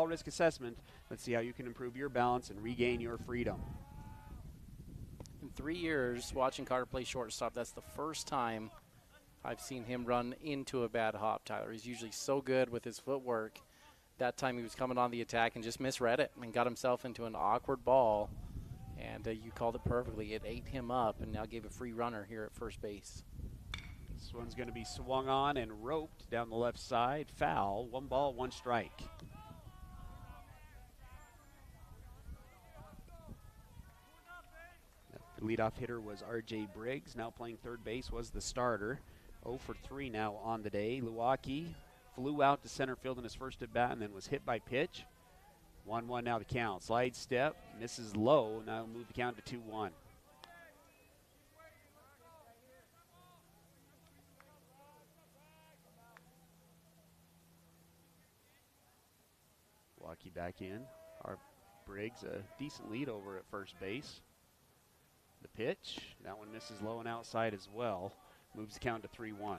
all risk assessment. Let's see how you can improve your balance and regain your freedom. In 3 years watching Carter play shortstop, that's the first time I've seen him run into a bad hop, Tyler. He's usually so good with his footwork. That time he was coming on the attack and just misread it and got himself into an awkward ball. And you called it perfectly. It ate him up and now gave a free runner here at first base. This one's going to be swung on and roped down the left side. Foul. 1 ball, 1 strike. The leadoff hitter was R.J. Briggs. Now playing third base was the starter. 0 for 3 now on the day. Luwaki flew out to center field in his first at bat and then was hit by pitch. 1-1 now the count. Slide step, misses low. Now move the count to 2-1. Luwaki back in. Our Briggs a decent lead over at first base. The pitch, that one misses low and outside as well. Moves the count to 3-1.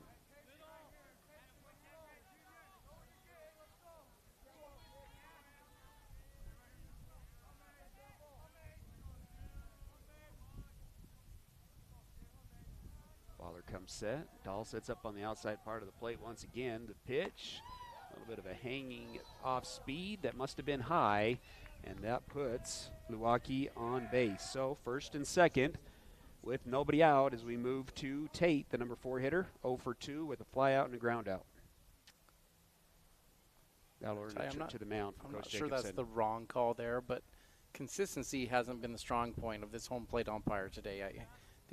Baller comes set. Dahl sets up on the outside part of the plate once again. The pitch, a little bit of a hanging off speed that must have been high, and that puts Luwaki on base. So first and second with nobody out as we move to Tate, the number 4 hitter, 0 for 2 with a fly out and a ground out. That'll earn a trip to the mound for I'm Coach not sure Jacobson. that's the wrong call there, but consistency hasn't been the strong point of this home plate umpire today. I think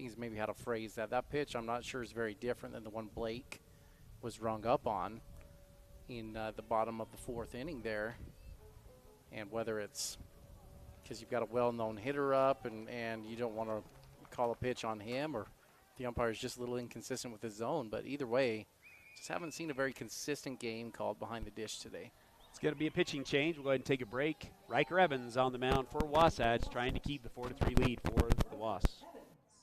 he's maybe had to phrase that. That pitch, I'm not sure, is very different than the one Blake was rung up on in the bottom of the 4th inning there. And whether it's because you've got a well-known hitter up and you don't want to call a pitch on him, or the umpire is just a little inconsistent with his zone. But either way, just haven't seen a very consistent game called behind the dish today. It's going to be a pitching change. We'll go ahead and take a break. Riker Evans on the mound for Wasatch, trying to keep the 4-3 lead for the Wasps.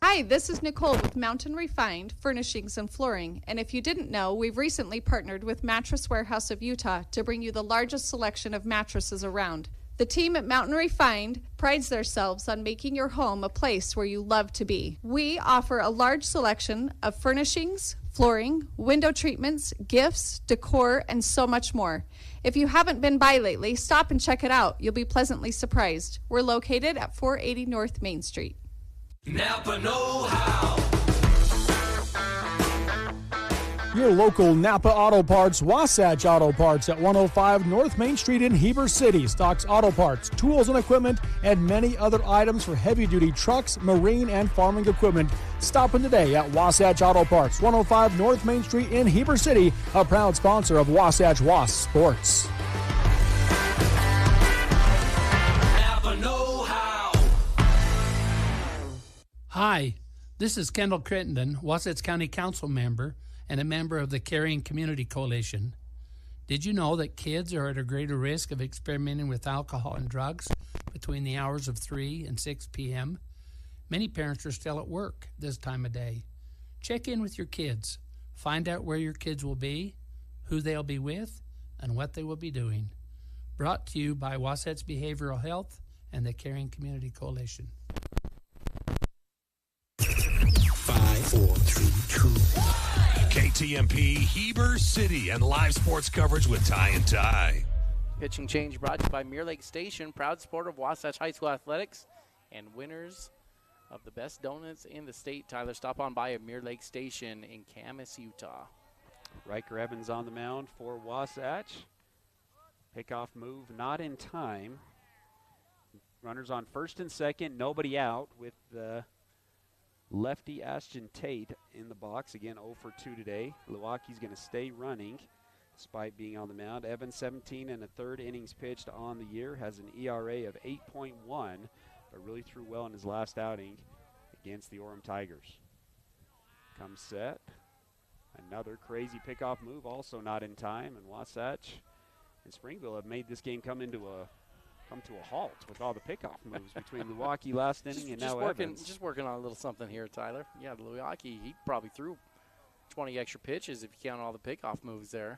Hi, this is Nicole with Mountain Refined Furnishings and Flooring. And if you didn't know, we've recently partnered with Mattress Warehouse of Utah to bring you the largest selection of mattresses around. The team at Mountain Refined prides themselves on making your home a place where you love to be. We offer a large selection of furnishings, flooring, window treatments, gifts, decor, and so much more. If you haven't been by lately, stop and check it out. You'll be pleasantly surprised. We're located at 480 North Main Street. Napa know-how. Your local Napa Auto Parts, Wasatch Auto Parts at 105 North Main Street in Heber City stocks auto parts, tools and equipment, and many other items for heavy-duty trucks, marine, and farming equipment. Stop in today at Wasatch Auto Parts, 105 North Main Street in Heber City, a proud sponsor of Wasatch Wasp Sports. Napa know-how. Hi, this is Kendall Crittenden, Wasatch County Council member and a member of the Caring Community Coalition. Did you know that kids are at a greater risk of experimenting with alcohol and drugs between the hours of 3 and 6 p.m.? Many parents are still at work this time of day. Check in with your kids. Find out where your kids will be, who they'll be with, and what they will be doing. Brought to you by Wasatch Behavioral Health and the Caring Community Coalition. 5, 4, 3, 2, 1. KTMP Heber City and live sports coverage with Ty and Ty. Pitching change brought to you by Mirror Lake Station, proud supporter of Wasatch High School athletics and winners of the best donuts in the state. Tyler, stop on by at Mirror Lake Station in Camas, Utah. Riker Evans on the mound for Wasatch. Pickoff move not in time. Runners on first and second, nobody out with the lefty Ashton Tate in the box. Again, 0 for 2 today. Luwaki's going to stay running despite being on the mound. Evans, 17 and a third innings pitched on the year, has an ERA of 8.1, but really threw well in his last outing against the Orem Tigers. Comes set. Another crazy pickoff move, also not in time, and Wasatch and Springville have made this game come to a halt with all the pickoff moves between Luwaki last inning and now Evans. Just working on a little something here, Tyler. Yeah, Luwaki, he probably threw 20 extra pitches if you count all the pickoff moves there.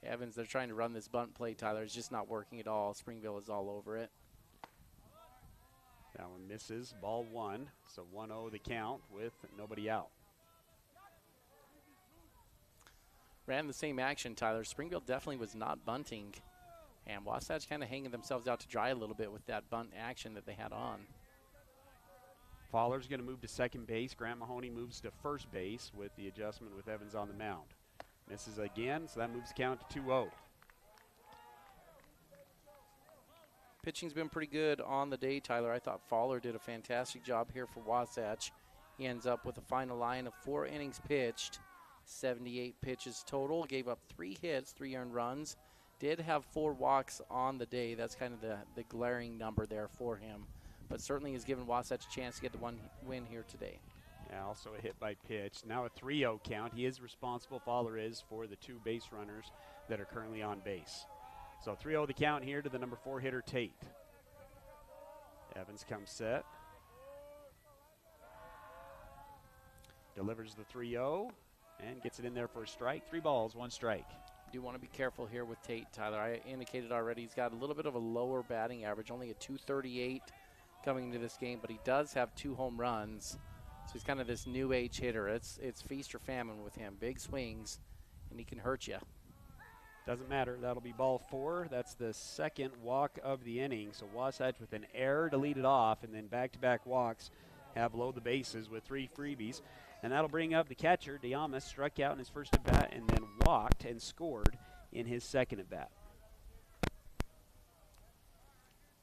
Evans, they're trying to run this bunt play, Tyler. It's just not working at all. Springville is all over it. That one misses, ball one. So 1-0 the count with nobody out. Ran the same action, Tyler. Springville definitely was not bunting. And Wasatch kind of hanging themselves out to dry a little bit with that bunt action that they had on. Fowler's going to move to second base. Grant Mahoney moves to first base with the adjustment with Evans on the mound. Misses again, so that moves the count to 2-0. Pitching's been pretty good on the day, Tyler. I thought Fowler did a fantastic job here for Wasatch. He ends up with a final line of 4 innings pitched, 78 pitches total. Gave up 3 hits, 3 earned runs. Did have 4 walks on the day. That's kind of the glaring number there for him. But certainly has given Wasatch a chance to get the one win here today. Yeah, also a hit by pitch. Now a 3-0 count. He is responsible, Fowler is, for the 2 base runners that are currently on base. So 3-0 the count here to the number 4 hitter, Tate. Evans comes set. Delivers the 3-0 and gets it in there for a strike. 3 balls, 1 strike. Do want to be careful here with Tate, Tyler. I indicated already he's got a little bit of a lower batting average, only a .238 coming into this game, but he does have 2 home runs. So he's kind of this new age hitter. It's feast or famine with him. Big swings, and he can hurt you. Doesn't matter. That'll be ball 4. That's the second walk of the inning. So Wasatch with an error to lead it off, and then back-to-back walks have load the bases with 3 freebies. And that'll bring up the catcher, Diamas, struck out in his first at-bat and then walked and scored in his second at-bat.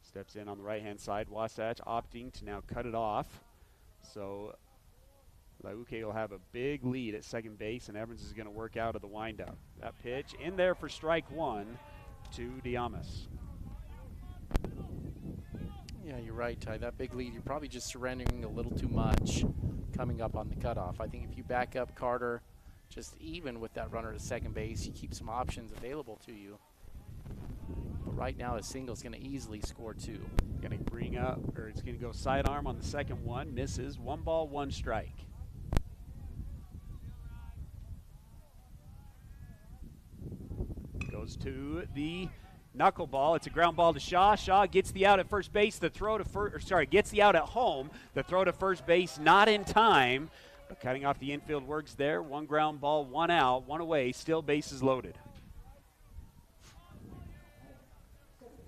Steps in on the right-hand side. Wasatch opting to now cut it off. So Lauke will have a big lead at second base, and Evans is going to work out of the windup. That pitch in there for strike 1 to Diamas. Yeah, you're right, Ty. That big lead, you're probably just surrendering a little too much coming up on the cutoff. I think if you back up Carter just even with that runner to second base, you keep some options available to you. But right now, a single's going to easily score 2. Going to bring up, or it's going to go sidearm on the second one. Misses. 1 ball, 1 strike. Goes to the knuckleball. It's a ground ball to Shaw. Shaw gets the out at first base. The throw to gets the out at home. The throw to first base not in time. But cutting off the infield works there. 1 ground ball, 1 out, 1 away. Still bases loaded.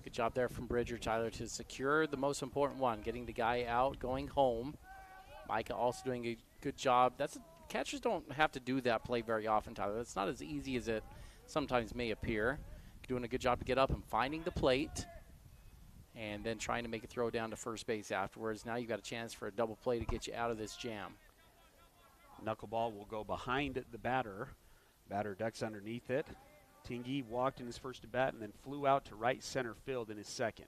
Good job there from Bridger, Tyler, to secure the most important one, getting the guy out, going home. Micah also doing a good job. Catchers don't have to do that play very often, Tyler. It's not as easy as it sometimes may appear. Doing a good job to get up and finding the plate and then trying to make a throw down to first base afterwards. Now you've got a chance for a double play to get you out of this jam. Knuckleball will go behind the batter. Batter ducks underneath it. Tingy walked in his first at bat and then flew out to right center field in his second.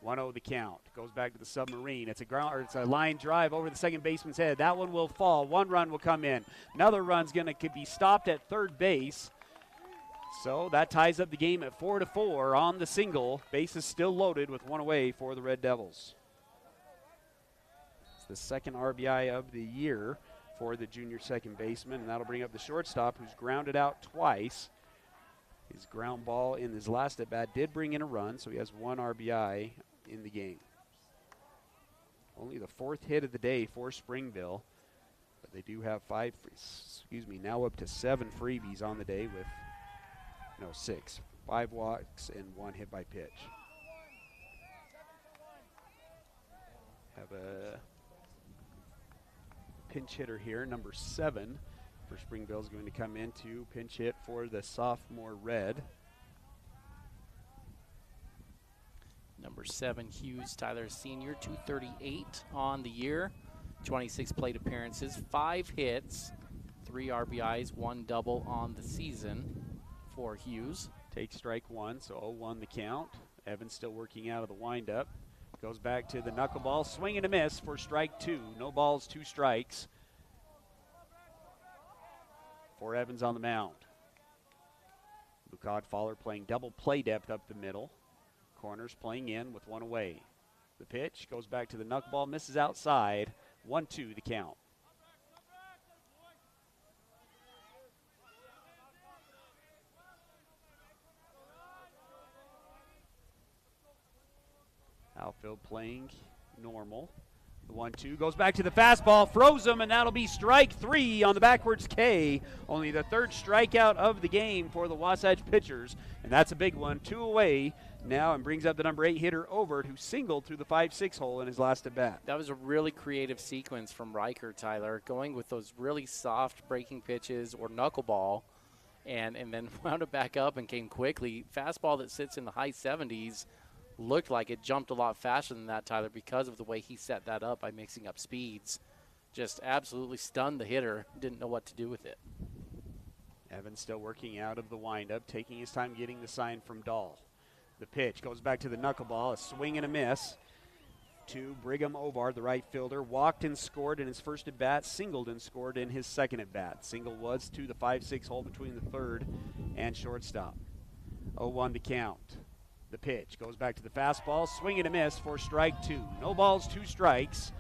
1-0 the count. Goes back to the submarine. It's a line drive over the second baseman's head. That one will fall. 1 run will come in. Another run's going to be stopped at third base. So that ties up the game at 4-4 on the single. Bases still loaded with 1 away for the Red Devils. It's the second RBI of the year for the junior second baseman, and that'll bring up the shortstop, who's grounded out twice. His ground ball in his last at bat did bring in a run, so he has 1 RBI in the game. Only the 4th hit of the day for Springville, but they do have now up to 7 freebies on the day with 6. 5 walks and 1 hit by pitch. Have a pinch hitter here, number 7 for Springville is going to come in to pinch hit for the sophomore Red. Number 7, Hughes, Tyler, senior, 238 on the year, 26 plate appearances, 5 hits, 3 RBIs, 1 double on the season for Hughes. Takes strike 1, so 0-1 the count. Evans still working out of the windup. Goes back to the knuckleball, swing and a miss for strike 2. No balls, 2 strikes for Evans on the mound. Lucad Fowler playing double play depth up the middle. Corners playing in with 1 away. The pitch goes back to the knuckleball, misses outside. 1-2 the count. Outfield playing normal. The 1-2 goes back to the fastball, throws him, and that'll be strike 3 on the backwards K. Only the third strikeout of the game for the Wasatch pitchers, and that's a big one. 2 away now, and brings up the number 8 hitter Overt, who singled through the 5-6 hole in his last at bat. That was a really creative sequence from Riker, Tyler, going with those really soft breaking pitches or knuckleball, and then wound it back up and came quickly. Fastball that sits in the high 70s. Looked like it jumped a lot faster than that, Tyler, because of the way he set that up by mixing up speeds. Just absolutely stunned the hitter. Didn't know what to do with it. Evans still working out of the windup, taking his time getting the sign from Dahl. The pitch goes back to the knuckleball, a swing and a miss to Brigham Ovard, the right fielder. Walked and scored in his first at bat, singled and scored in his second at bat. Single was to the 5-6 hole between the third and shortstop. 0-1 to count. The pitch goes back to the fastball, swing and a miss for strike 2. No balls, 2 strikes.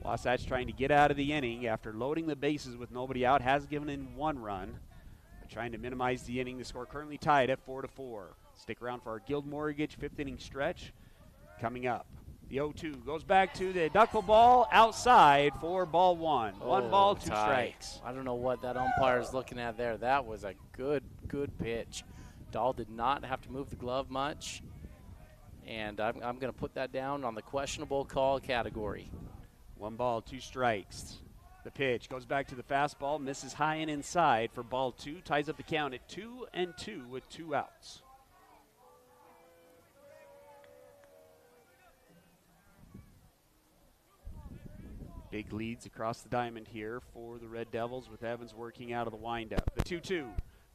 Wasatch trying to get out of the inning after loading the bases with nobody out, has given in 1 run. But trying to minimize the inning. The score currently tied at 4-4. Stick around for our Guild Mortgage 5th inning stretch coming up. The 0-2 goes back to the knuckleball outside for ball 1. 1 ball, 2 strikes. I don't know what that umpire is looking at there. That was a good pitch. Dahl did not have to move the glove much, and I'm going to put that down on the questionable call category. 1 ball, 2 strikes. The pitch goes back to the fastball, misses high and inside for ball 2, ties up the count at 2-2 with 2 outs. Big leads across the diamond here for the Red Devils with Evans working out of the windup. The 2-2.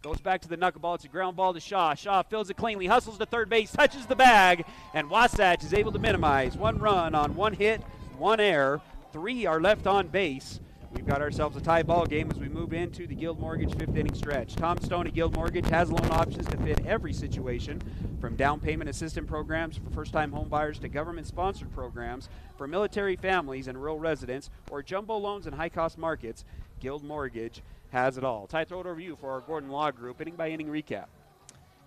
Goes back to the knuckleball. It's a ground ball to Shaw. Shaw fills it cleanly, hustles to third base, touches the bag, and Wasatch is able to minimize 1 run on 1 hit, 1 error. 3 are left on base. We've got ourselves a tie ball game as we move into the Guild Mortgage 5th inning stretch. Tom Stone at Guild Mortgage has loan options to fit every situation, from down payment assistance programs for first-time home buyers to government-sponsored programs for military families and rural residents, or jumbo loans in high-cost markets. Guild Mortgage has it all. Ty, throw it over to you for our Gordon Law Group inning-by-inning recap.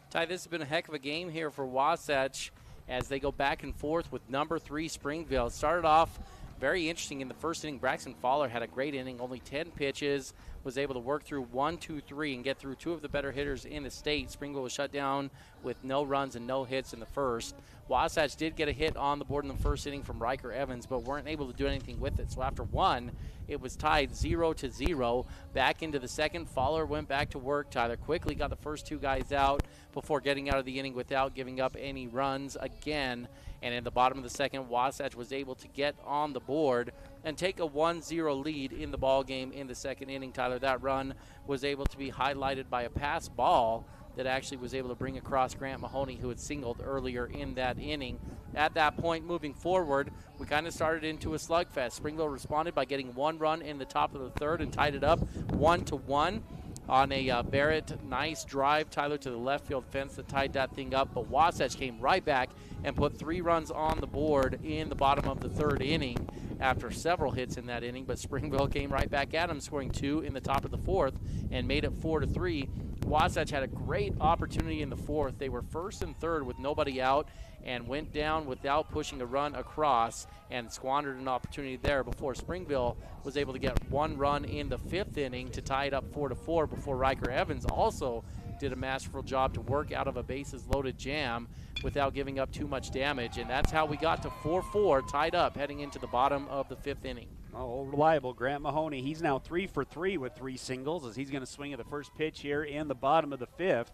Ty, this has been a heck of a game here for Wasatch as they go back and forth with number 3 Springville. It started off very interesting in the first inning. Braxton Fowler had a great inning, only 10 pitches, was able to work through 1, 2, 3 and get through 2 of the better hitters in the state. Springville was shut down with no runs and no hits in the first. Wasatch did get a hit on the board in the first inning from Riker Evans, but weren't able to do anything with it. So after 1, it was tied 0-0. Back into the second, Fowler went back to work. Tyler quickly got the first 2 guys out before getting out of the inning without giving up any runs again. And in the bottom of the second, Wasatch was able to get on the board and take a 1-0 lead in the ball game in the second inning. Tyler, that run was able to be highlighted by a pass ball that actually was able to bring across Grant Mahoney, who had singled earlier in that inning. At that point, moving forward, we kind of started into a slugfest. Springville responded by getting 1 run in the top of the third and tied it up 1-1 on a Barrett nice drive, Tyler, to the left field fence that tied that thing up. But Wasatch came right back and put 3 runs on the board in the bottom of the third inning after several hits in that inning. But Springville came right back at him, scoring 2 in the top of the fourth and made it 4-3. Wasatch had a great opportunity in the fourth. They were first and third with nobody out and went down without pushing a run across and squandered an opportunity there before Springville was able to get 1 run in the 5th inning to tie it up 4-4 before Riker Evans also did a masterful job to work out of a bases-loaded jam without giving up too much damage. And that's how we got to 4-4, tied up heading into the bottom of the 5th inning. Oh, reliable Grant Mahoney. He's now 3 for 3 with 3 singles as he's going to swing at the first pitch here in the bottom of the 5th.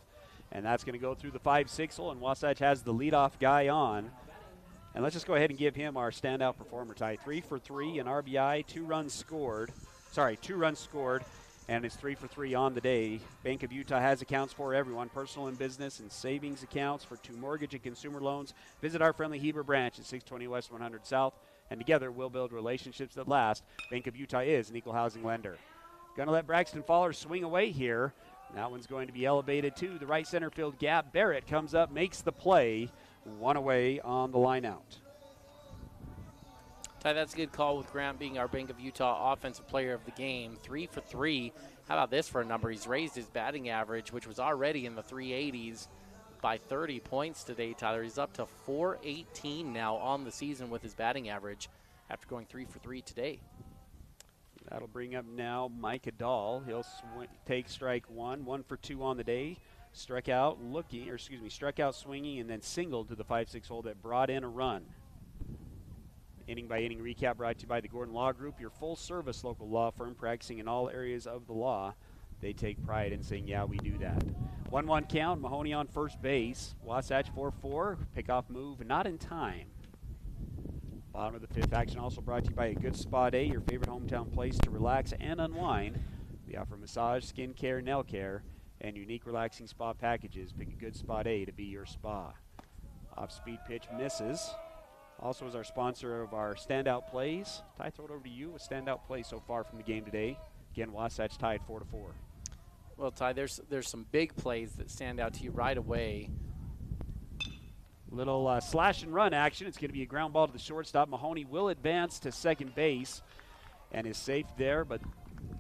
And that's going to go through the 5-6 hole, and Wasatch has the leadoff guy on. And let's just go ahead and give him our standout performer, Ty. 3 for 3 in RBI, 2 runs scored. 2 runs scored, and it's 3 for 3 on the day. Bank of Utah has accounts for everyone, personal and business and savings accounts for 2 mortgage and consumer loans. Visit our friendly Heber branch at 620 West 100 South, and together we'll build relationships that last. Bank of Utah is an equal housing lender. Going to let Braxton Fowler swing away here. That one's going to be elevated to the right center field gap. Barrett comes up, makes the play. 1 away on the line out. Ty, that's a good call with Grant being our Bank of Utah offensive player of the game. 3 for 3. How about this for a number? He's raised his batting average, which was already in the 380s, by 30 points today, Tyler. He's up to 418 now on the season with his batting average after going 3 for 3 today. That'll bring up now Micah Dahl. He'll take strike 1, 1 for 2 on the day. Struck out swinging, and then singled to the 5-6 hole that brought in a run. Inning by inning recap brought to you by the Gordon Law Group, your full service local law firm practicing in all areas of the law. They take pride in saying, yeah, we do that. 1-1 count, Mahoney on first base. Wasatch 4-4, pickoff move, not in time. Bottom of the fifth action also brought to you by a good spa day, your favorite hometown place to relax and unwind. We offer massage, skin care, nail care, and unique relaxing spa packages. Pick a good spa day to be your spa. Off-speed pitch misses. Also is our sponsor of our standout plays. Ty, throw it over to you. A standout play so far from the game today. Again, Wasatch tied 4-4. Well, Ty, there's some big plays that stand out to you right away. Little slash and run action. It's going to be a ground ball to the shortstop. Mahoney will advance to second base and is safe there, but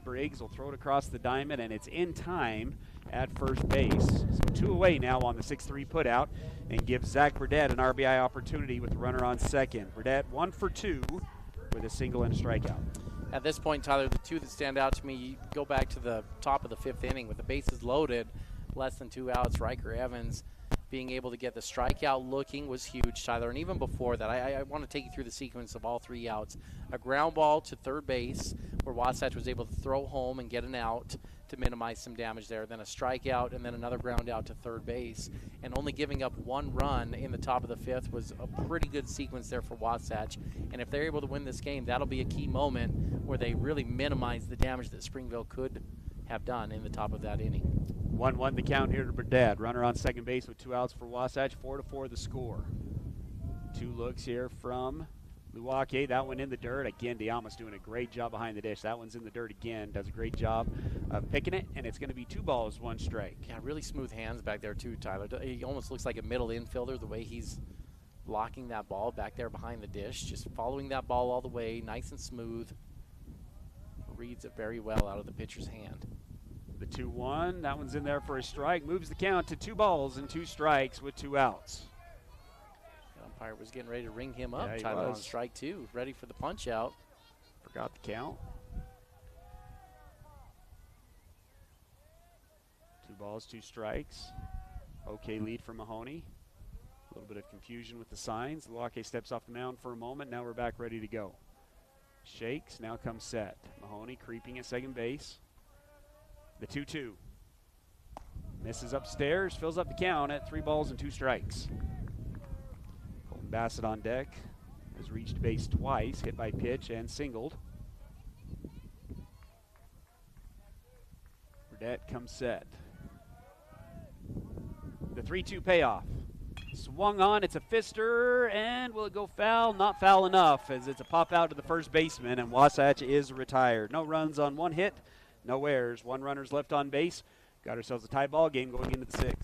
Briggs will throw it across the diamond, and it's in time at first base. So 2 away now on the 6-3 putout, and gives Zach Burdett an RBI opportunity with the runner on second. Burdett 1 for 2 with a single and a strikeout. At this point, Tyler, the two that stand out to me, you go back to the top of the fifth inning with the bases loaded, less than 2 outs. Riker Evans being able to get the strikeout looking was huge, Tyler. And even before that, I want to take you through the sequence of all 3 outs. A ground ball to third base where Wasatch was able to throw home and get an out to minimize some damage there. Then a strikeout and then another ground out to third base. And only giving up 1 run in the top of the fifth was a pretty good sequence there for Wasatch. And if they're able to win this game, that'll be a key moment where they really minimize the damage that Springville could have done in the top of that inning. 1-1 the count here to Burdett. Runner on second base with 2 outs for Wasatch. 4-4 the score. 2 looks here from Luwake. That one in the dirt. Again, Diama's doing a great job behind the dish. That one's in the dirt again. Does a great job of picking it, and it's going to be 2 balls, 1 strike. Yeah, really smooth hands back there too, Tyler. He almost looks like a middle infielder the way he's blocking that ball back there behind the dish. Just following that ball all the way, nice and smooth. Reads it very well out of the pitcher's hand. The 2-1, that one's in there for a strike. Moves the count to 2 balls and 2 strikes with 2 outs. The umpire was getting ready to ring him up. Yeah, Tyler on strike 2, ready for the punch out. Forgot the count. 2 balls, 2 strikes. Okay lead for Mahoney. A little bit of confusion with the signs. Luwake steps off the mound for a moment. Now we're back ready to go. Shakes, now comes set. Mahoney creeping at second base. The 2-2. Misses upstairs, fills up the count at 3 balls and 2 strikes. Colton Bassett on deck. Has reached base twice, hit by pitch and singled. Burdett comes set. The 3-2 payoff. Swung on, it's a fister, and will it go foul? Not foul enough, as it's a pop out to the first baseman, and Wasatch is retired. No runs on 1 hit, no errors. 1 runner's left on base. Got ourselves a tie ball game going into the 6th.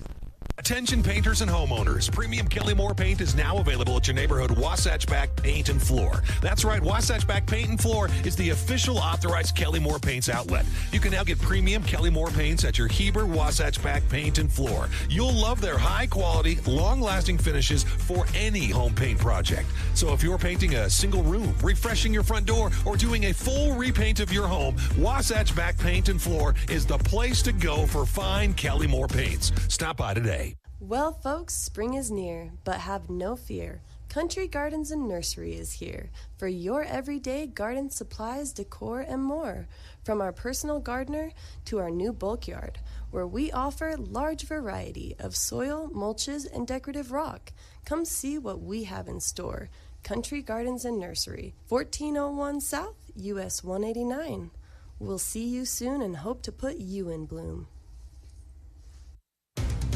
Attention painters and homeowners. Premium Kelly Moore paint is now available at your neighborhood Wasatch Back Paint and Floor. That's right, Wasatch Back Paint and Floor is the official authorized Kelly Moore Paints outlet. You can now get premium Kelly Moore paints at your Heber Wasatch Back Paint and Floor. You'll love their high quality, long-lasting finishes for any home paint project. So if you're painting a single room, refreshing your front door, or doing a full repaint of your home, Wasatch Back Paint and Floor is the place to go for fine Kelly Moore paints. Stop by today. Well, folks, spring is near, but have no fear. Country Gardens and Nursery is here for your everyday garden supplies, decor, and more. From our personal gardener to our new bulk yard, where we offer large variety of soil, mulches, and decorative rock. Come see what we have in store. Country Gardens and Nursery, 1401 South, US 189. We'll see you soon and hope to put you in bloom.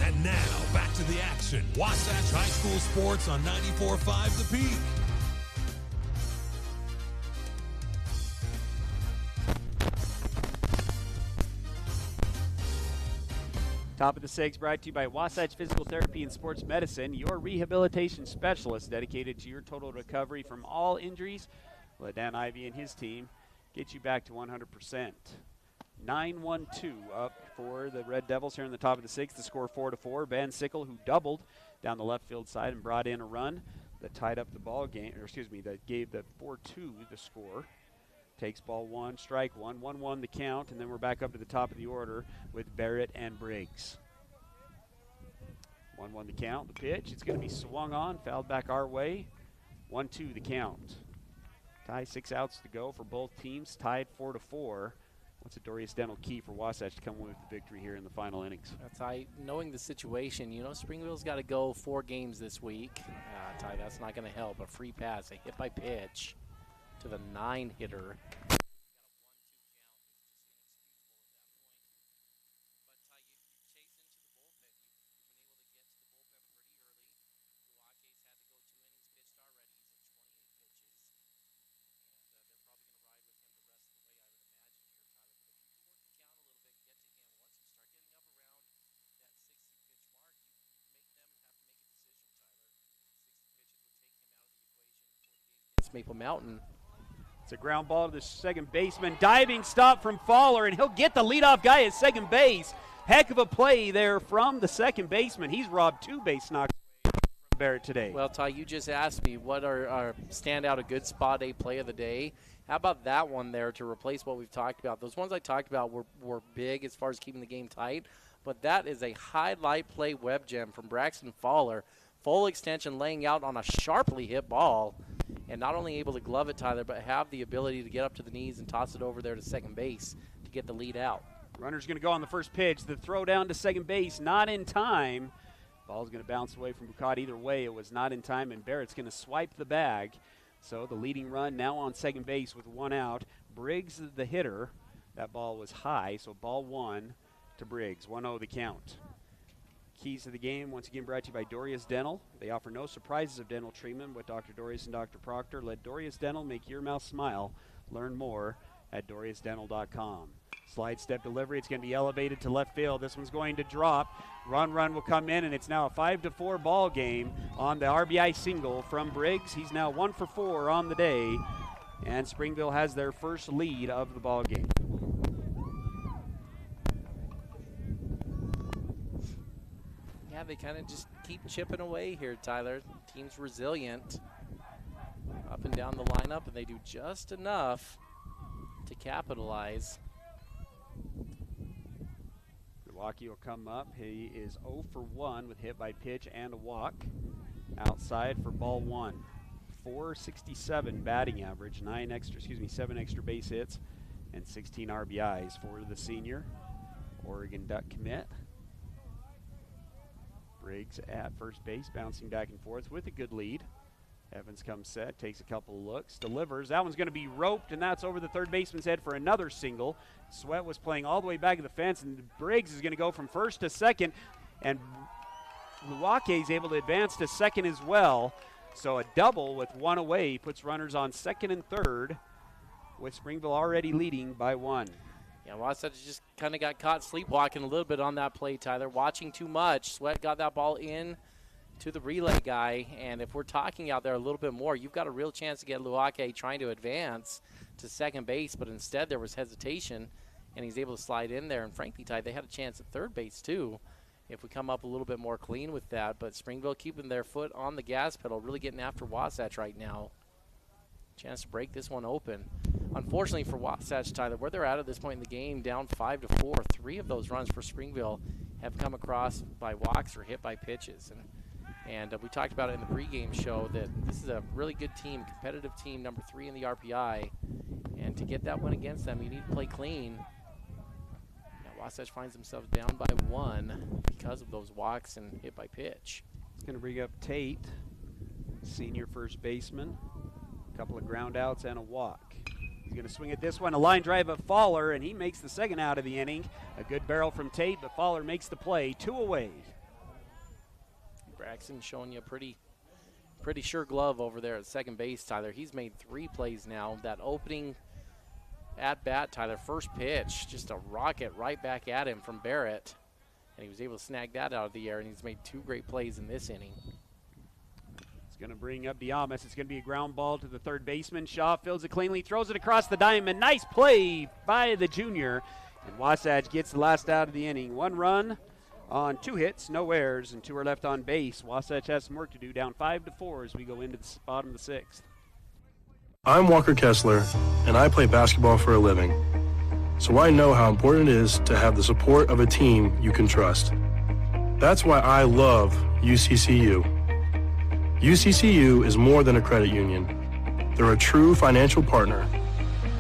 And now, back to the action. Wasatch High School Sports on 94.5 The Peak. Top of the 6 brought to you by Wasatch Physical Therapy and Sports Medicine, your rehabilitation specialist dedicated to your total recovery from all injuries. Let Dan Ivey and his team get you back to 100%. 9-1-2 up for the Red Devils here in the top of the sixth. The score 4-4. Van Sickle, who doubled down the left field side and brought in a run that tied up the ball game, or excuse me, that gave the 4-2 the score. Takes ball one, strike one, 1-1 the count, and then we're back up to the top of the order with Barrett and Briggs. 1-1 the count, the pitch. It's going to be swung on, fouled back our way. 1-2 the count. Tie, 6 outs to go for both teams, tied 4-4. What's a Dorius Dental key for Wasatch to come away with the victory here in the final innings? Ty, knowing the situation, you know, Springville's got to go 4 games this week. Ty, that's not going to help. A free pass, a hit by pitch to the 9-hitter. Maple Mountain. It's a ground ball to the second baseman. Diving stop from Fowler, and he'll get the leadoff guy at second base. Heck of a play there from the second baseman. He's robbed 2 base knocks from Barrett today. Well, Ty, you just asked me what are our standout a good spot A play of the day. How about that one there to replace what we've talked about? Those ones I talked about were big as far as keeping the game tight, but that is a highlight play web gem from Braxton Fowler. Full extension laying out on a sharply hit ball, and not only able to glove it, Tyler, but have the ability to get up to the knees and toss it over there to second base to get the lead out. Runner's going to go on the first pitch. The throw down to second base, not in time. Ball's going to bounce away from Bucat. Either way, it was not in time, and Barrett's going to swipe the bag. So the leading run now on second base with 1 out. Briggs, the hitter. That ball was high, so ball 1 to Briggs. 1-0 the count. Keys to the game, once again, brought to you by Dorius Dental. They offer no surprises of dental treatment with Dr. Dorius and Dr. Proctor. Let Dorius Dental make your mouth smile. Learn more at DoriusDental.com. Slide step delivery. It's going to be elevated to left field. This one's going to drop. Run will come in, and it's now a 5-4 ball game on the RBI single from Briggs. He's now 1 for 4 on the day, and Springville has their first lead of the ball game. Yeah, they kind of just keep chipping away here, Tyler. Team's resilient up and down the lineup, and they do just enough to capitalize. Milwaukee will come up. He is 0 for 1 with hit by pitch and a walk. Outside for ball 1. 467 batting average, 7 extra base hits, and 16 RBIs for the senior Oregon Duck commit. Briggs at first base, bouncing back and forth with a good lead. Evans comes set, takes a couple of looks, delivers. That one's going to be roped, and that's over the third baseman's head for another single. Sweat was playing all the way back of the fence, and Briggs is going to go from first to second, and Luake is able to advance to second as well. So a double with 1 away puts runners on second and third, with Springville already leading by 1. Yeah, Wasatch just kind of got caught sleepwalking a little bit on that play, Tyler. Watching too much. Sweat got that ball in to the relay guy, and if we're talking out there a little bit more, you've got a real chance to get Luake trying to advance to second base, but instead there was hesitation, and he's able to slide in there. And frankly, Ty, they had a chance at third base too if we come up a little bit more clean with that. But Springville keeping their foot on the gas pedal, really getting after Wasatch right now. Chance to break this one open. Unfortunately for Wasatch, Tyler, where they're at this point in the game, down 5-4, 3 of those runs for Springville have come across by walks or hit by pitches. And we talked about it in the pregame show that this is a really good team, competitive team, number 3 in the RPI. And to get that win against them, you need to play clean. Now Wasatch finds themselves down by 1 because of those walks and hit by pitch. It's going to bring up Tate, senior first baseman. A couple of ground outs and a walk. He's going to swing at this one, a line drive at Fowler, and he makes the second out of the inning. A good barrel from Tate, but Fowler makes the play, 2 away. Braxton showing you a pretty sure glove over there at second base, Tyler. He's made 3 plays now. That opening at bat, Tyler, first pitch, just a rocket right back at him from Barrett. And he was able to snag that out of the air, and he's made 2 great plays in this inning. It's going to bring up Diamas. It's going to be a ground ball to the third baseman. Shaw fields it cleanly, throws it across the diamond. Nice play by the junior. And Wasatch gets the last out of the inning. 1 run on 2 hits, no errors, and 2 are left on base. Wasatch has some work to do, down 5-4 as we go into the bottom of the 6th. I'm Walker Kessler, and I play basketball for a living. So I know how important it is to have the support of a team you can trust. That's why I love UCCU. UCCU is more than a credit union. They're a true financial partner,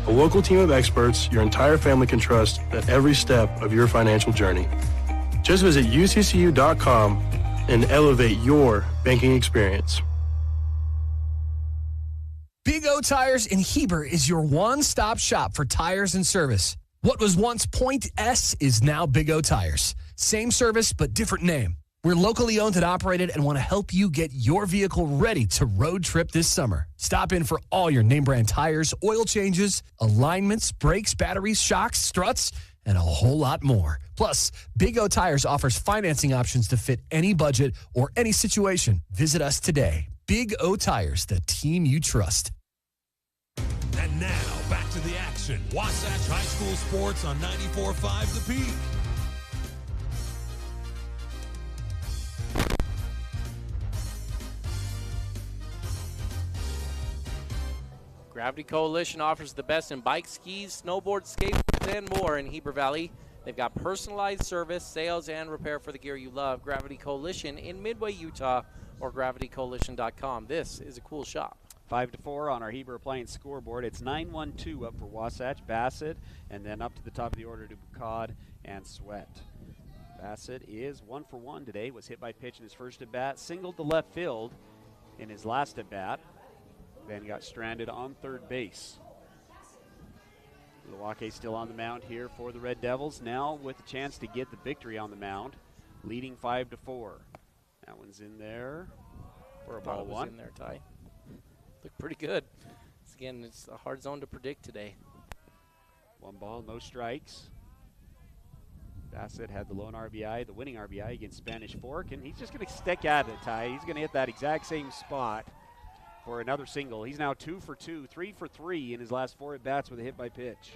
a local team of experts your entire family can trust at every step of your financial journey. Just visit uccu.com and elevate your banking experience. Big O Tires in Heber is your one-stop shop for tires and service. What was once Point S is now Big O Tires. Same service, but different name. We're locally owned and operated and want to help you get your vehicle ready to road trip this summer. Stop in for all your name brand tires, oil changes, alignments, brakes, batteries, shocks, struts, and a whole lot more. Plus, Big O Tires offers financing options to fit any budget or any situation. Visit us today. Big O Tires, the team you trust. And now, back to the action. Wasatch High School Sports on 94.5 The Peak. Gravity Coalition offers the best in bikes, skis, snowboards, skateboards, and more in Heber Valley. They've got personalized service, sales, and repair for the gear you love. Gravity Coalition in Midway, Utah, or gravitycoalition.com. This is a cool shop. 5-4 on our Heber Appliance scoreboard. It's 9-1-2 up for Wasatch, Bassett, and then up to the top of the order to Bucod and Sweat. Bassett is 1 for 1 today. Was hit by pitch in his first at bat, singled to left field in his last at bat, then got stranded on third base. Milwaukee still on the mound here for the Red Devils, now with a chance to get the victory on the mound, leading 5-4. That one's in there for a ball one. In there, Ty. Looked pretty good. Again, it's a hard zone to predict today. 1 ball, no strikes. Bassett had the lone RBI, the winning RBI against Spanish Fork, and he's just going to stick at it, Ty. He's going to hit that exact same spot for another single. He's now 2 for 2, 3 for 3 in his last 4 at-bats with a hit by pitch.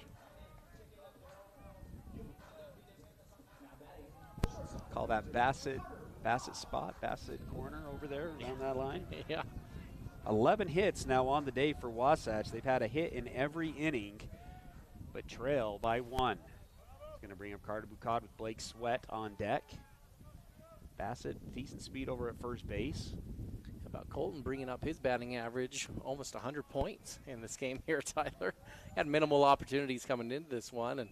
Call that Bassett spot, Bassett corner over there down that line. Yeah. 11 hits now on the day for Wasatch. They've had a hit in every inning, but trail by 1. He's going to bring up Carter Bucod with Blake Sweat on deck. Bassett, decent speed over at first base. How about Colton bringing up his batting average, almost 100 points in this game here, Tyler. Had minimal opportunities coming into this one, and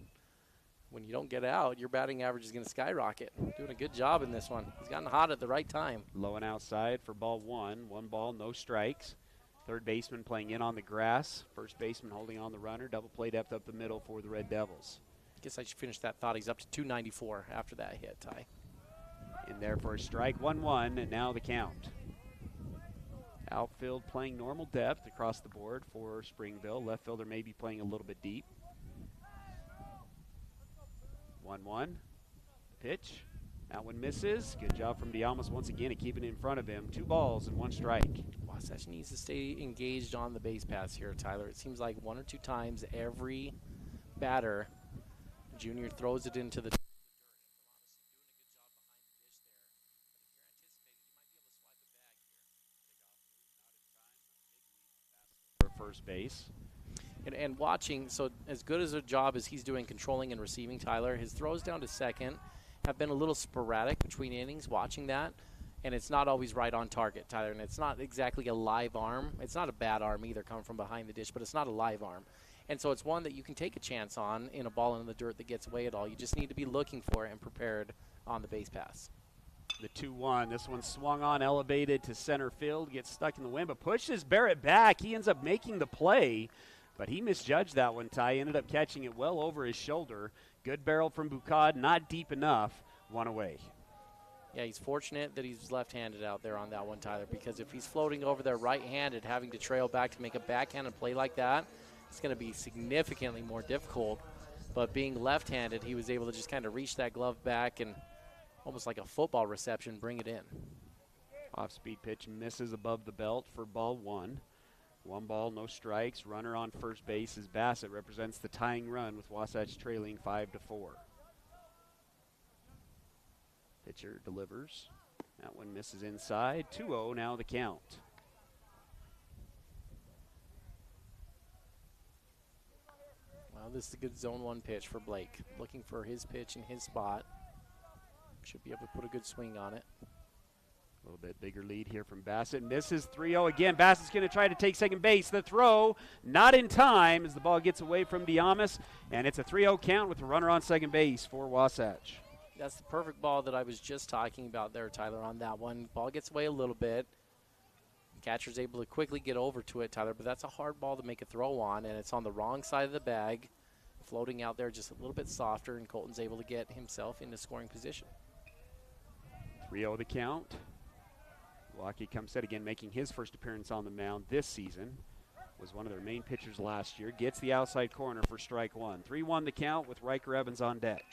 when you don't get out, your batting average is going to skyrocket. Doing a good job in this one. He's gotten hot at the right time. Low and outside for ball 1. 1 ball, no strikes. Third baseman playing in on the grass. First baseman holding on the runner. Double play depth up the middle for the Red Devils. Guess I should finish that thought. He's up to 294 after that hit, Ty. In there for a strike. 1-1, and now the count. Outfield playing normal depth across the board for Springville. Left fielder may be playing a little bit deep. 1-1. Pitch. That one misses. Good job from Diamas once again at keeping it in front of him. 2 balls and 1 strike. Wasatch needs to stay engaged on the base paths here, Tyler. It seems like 1 or 2 times every batter, Junior throws it into the first base. And watching, so as good as a job as he's doing controlling and receiving, Tyler, his throws down to second have been a little sporadic between innings, watching that, and it's not always right on target, Tyler, and it's not exactly a live arm. It's not a bad arm either coming from behind the dish, but it's not a live arm. And so it's one that you can take a chance on in a ball in the dirt that gets away at all. You just need to be looking for it and prepared on the base pass. The 2-1. This one swung on, elevated to center field, gets stuck in the wind, but pushes Barrett back. He ends up making the play, but he misjudged that one, Ty. Ended up catching it well over his shoulder. Good barrel from Bucod, not deep enough. 1 away. Yeah, he's fortunate that he's left-handed out there on that one, Tyler, because if he's floating over there right-handed, having to trail back to make a backhanded play like that, it's going to be significantly more difficult. But being left-handed, he was able to just kind of reach that glove back and almost like a football reception, bring it in. Off-speed pitch misses above the belt for ball 1. 1 ball, no strikes. Runner on first base is Bassett. Represents the tying run with Wasatch trailing 5-4. Pitcher delivers. That one misses inside. 2-0 now the count. Well, this is a good zone 1 pitch for Blake. Looking for his pitch in his spot. Should be able to put a good swing on it. A little bit bigger lead here from Bassett. Misses 3-0 again. Bassett's going to try to take second base. The throw not in time as the ball gets away from Diamas, and it's a 3-0 count with a runner on second base for Wasatch. That's the perfect ball that I was just talking about there, Tyler, on that one. Ball gets away a little bit. Catcher's able to quickly get over to it, Tyler, but that's a hard ball to make a throw on, and it's on the wrong side of the bag, floating out there just a little bit softer, and Colton's able to get himself into scoring position. 3-0 the count. Milwaukee comes set again, making his first appearance on the mound this season. Was one of their main pitchers last year. Gets the outside corner for strike 1. 3-1 the count with Riker Evans on deck.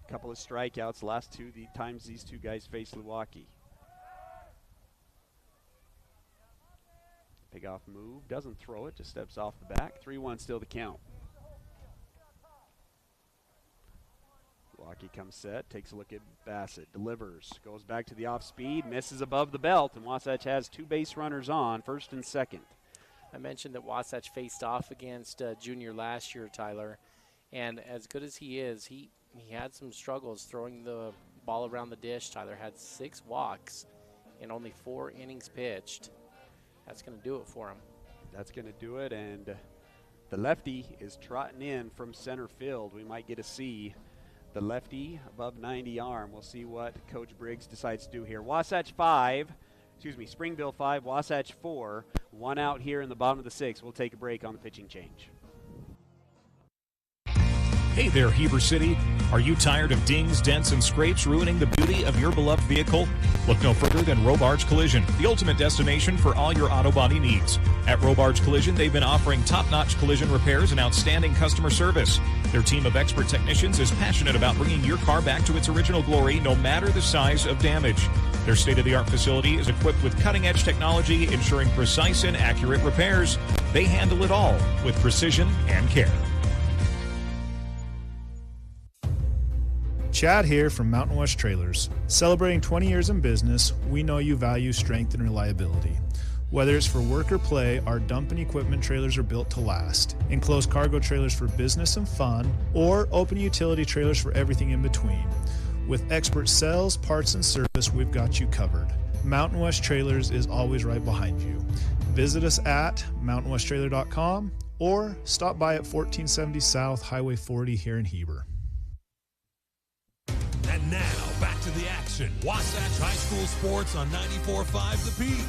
A couple of strikeouts last two the times these two guys faced Milwaukee. Pick off move, doesn't throw it, just steps off the back. 3-1 still the count. Milwaukee comes set, takes a look at Bassett, delivers, goes back to the off speed, misses above the belt, and Wasatch has 2 base runners on, first and second. I mentioned that Wasatch faced off against Junior last year, Tyler, and as good as he is, he had some struggles throwing the ball around the dish. Tyler had 6 walks in only 4 innings pitched. That's going to do it for him. That's going to do it, and the lefty is trotting in from center field. We might get to see the lefty above 90 arm. We'll see what Coach Briggs decides to do here. Springville 5, Wasatch 4. 1 out here in the bottom of the 6th. We'll take a break on the pitching change. Hey there, Heber City. Are you tired of dings, dents, and scrapes ruining the beauty of your beloved vehicle? Look no further than Robards Collision, the ultimate destination for all your auto body needs. At Robards Collision, they've been offering top-notch collision repairs and outstanding customer service. Their team of expert technicians is passionate about bringing your car back to its original glory, no matter the size of damage. Their state-of-the-art facility is equipped with cutting-edge technology, ensuring precise and accurate repairs. They handle it all with precision and care. Chad here from Mountain West Trailers. Celebrating 20 years in business, we know you value strength and reliability. Whether it's for work or play, our dump and equipment trailers are built to last. Enclosed cargo trailers for business and fun, or open utility trailers for everything in between. With expert sales, parts, and service, we've got you covered. Mountain West Trailers is always right behind you. Visit us at mountainwesttrailer.com or stop by at 1470 South Highway 40 here in Heber. And now, back to the action. Wasatch High School Sports on 94.5 The Peak.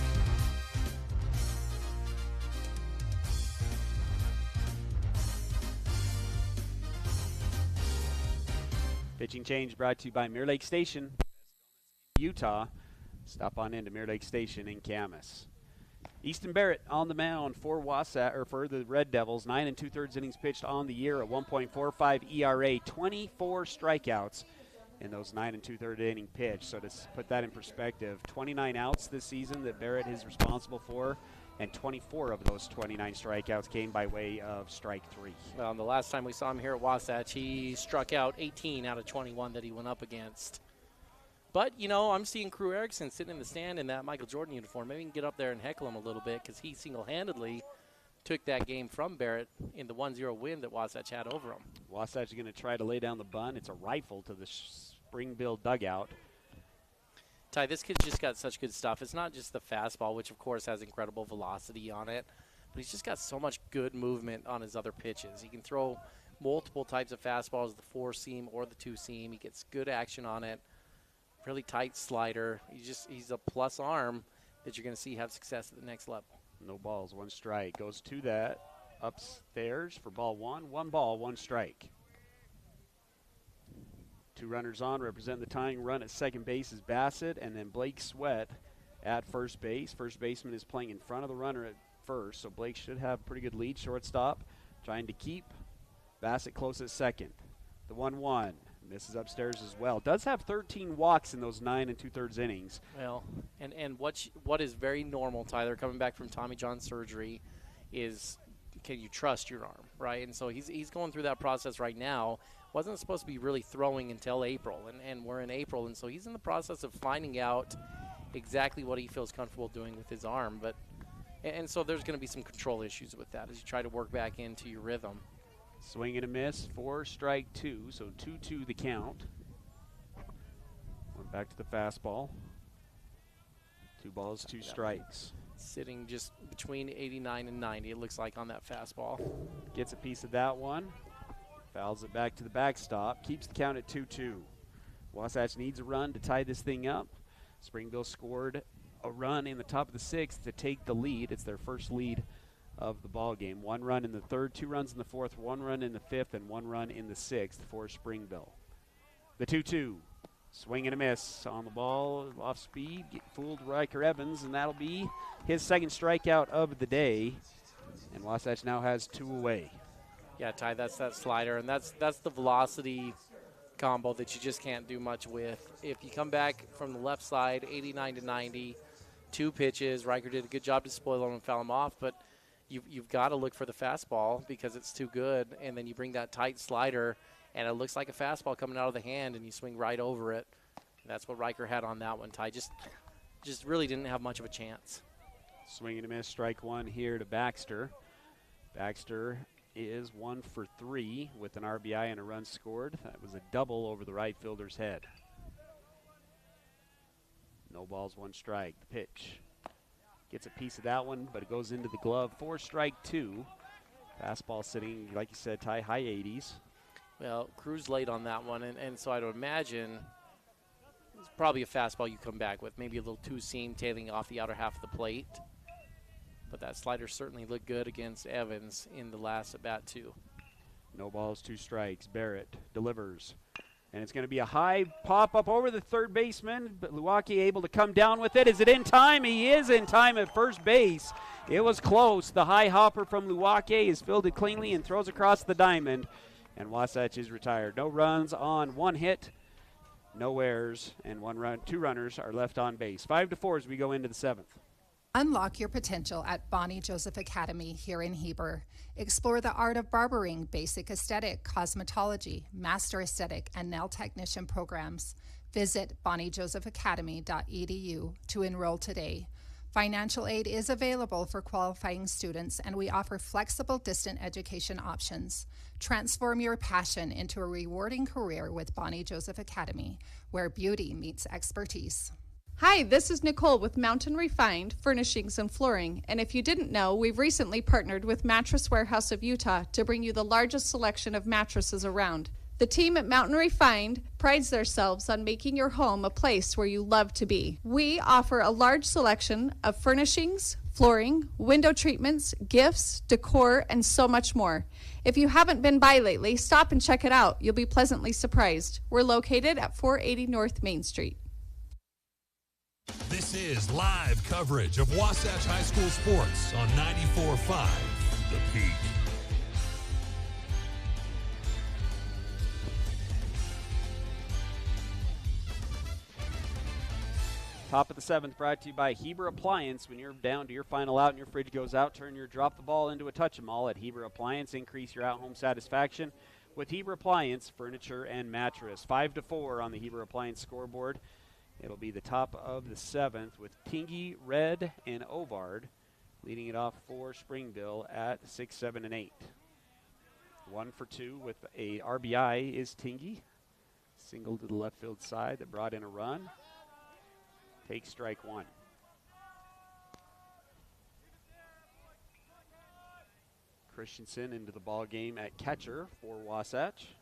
Pitching change brought to you by Mirror Lake Station, Utah. Stop on into Mirror Lake Station in Camas. Easton Barrett on the mound for for the Red Devils. 9 2/3 innings pitched on the year, a 1.45 ERA, 24 strikeouts in those 9 2/3 inning pitch. So to put that in perspective, 29 outs this season that Barrett is responsible for, and 24 of those 29 strikeouts came by way of strike 3. Well, the last time we saw him here at Wasatch, he struck out 18 out of 21 that he went up against. But, you know, I'm seeing Crew Erickson sitting in the stand in that Michael Jordan uniform. Maybe we can get up there and heckle him a little bit because he single-handedly took that game from Barrett in the 1-0 win that Wasatch had over him. Wasatch is going to try to lay down the bunt. It's a rifle to the Springville dugout. Ty, this kid's just got such good stuff. It's not just the fastball, which, of course, has incredible velocity on it, but he's just got so much good movement on his other pitches. He can throw multiple types of fastballs, the 4-seam or the 2-seam. He gets good action on it. Really tight slider. He's a plus arm that you're going to see have success at the next level. No balls, 1 strike. Goes to that upstairs for ball 1. 1 ball, 1 strike. 2 runners on, represent the tying run at second base is Bassett, and then Blake Sweat at first base. First baseman is playing in front of the runner at first, so Blake should have a pretty good lead. Shortstop trying to keep Bassett close at second. The 1-1. Misses upstairs as well. Does have 13 walks in those 9 2/3 innings. Well, and what is very normal, Tyler, coming back from Tommy John surgery, is can you trust your arm, right? And so he's going through that process right now. Wasn't supposed to be really throwing until April, and we're in April, and so he's in the process of finding out exactly what he feels comfortable doing with his arm. But and so there's going to be some control issues with that as you try to work back into your rhythm. Swing and a miss for strike 2, so 2-2 the count. Went back to the fastball. 2 balls, 2 strikes. Sitting just between 89 and 90, it looks like, on that fastball. Gets a piece of that one. Fouls it back to the backstop. Keeps the count at 2-2. Wasatch needs a run to tie this thing up. Springville scored a run in the top of the 6th to take the lead. It's their first lead of the ball game. 1 run in the 3rd, 2 runs in the 4th, 1 run in the 5th, and 1 run in the 6th for Springville. The 2-2. Swing and a miss on the ball, off speed, fooled Riker Evans, and that'll be his 2nd strikeout of the day. And Wasatch now has 2 away. Yeah, Ty, that's that slider, and that's the velocity combo that you just can't do much with. If you come back from the left side, 89 to 90, 2 pitches, Riker did a good job to spoil him and foul him off, but you've got to look for the fastball because it's too good, and then you bring that tight slider, and it looks like a fastball coming out of the hand, and you swing right over it. That's what Riker had on that one, Ty. Just really didn't have much of a chance. Swing and a miss, strike 1 here to Baxter. Baxter is 1 for 3 with an RBI and a run scored. That was a double over the right fielder's head. No balls, 1 strike. The pitch. Gets a piece of that one, but it goes into the glove for strike 2. Fastball sitting, like you said, Ty, high 80s. Well, Cruz late on that one, and so I'd imagine it's probably a fastball you come back with, maybe a little two-seam tailing off the outer half of the plate. But that slider certainly looked good against Evans in the last at-bat, too. No balls, 2 strikes. Barrett delivers. And it's going to be a high pop up over the third baseman, but Luwaki able to come down with it. Is it in time? He is in time at first base. It was close. The high hopper from Luwaki is fielded cleanly and throws across the diamond. And Wasatch is retired. No runs on 1 hit, no errors, and 2 runners are left on base. 5-4 as we go into the 7th. Unlock your potential at Bonnie Joseph Academy here in Heber. Explore the art of barbering, basic aesthetic, cosmetology, master aesthetic, and nail technician programs. Visit bonniejosephacademy.edu to enroll today. Financial aid is available for qualifying students, and we offer flexible distant education options. Transform your passion into a rewarding career with Bonnie Joseph Academy, where beauty meets expertise. Hi, this is Nicole with Mountain Refined Furnishings and Flooring, and if you didn't know, we've recently partnered with Mattress Warehouse of Utah to bring you the largest selection of mattresses around. The team at Mountain Refined prides themselves on making your home a place where you love to be. We offer a large selection of furnishings, flooring, window treatments, gifts, decor, and so much more. If you haven't been by lately, stop and check it out. You'll be pleasantly surprised. We're located at 480 North Main Street. This is live coverage of Wasatch High School sports on 94.5 The Peak. Top of the 7th brought to you by Heber Appliance. When you're down to your final out and your fridge goes out, turn your drop the ball into a touch 'em all at Heber Appliance. Increase your at-home satisfaction with Heber Appliance, furniture, and mattress. 5-4 on the Heber Appliance scoreboard. It'll be the top of the 7th with Tingy, Red, and Ovard leading it off for Springville at 6, 7, and 8. 1 for 2 with a RBI is Tingy. Single to the left field side that brought in a run. Takes strike 1. Christensen into the ball game at catcher for Wasatch.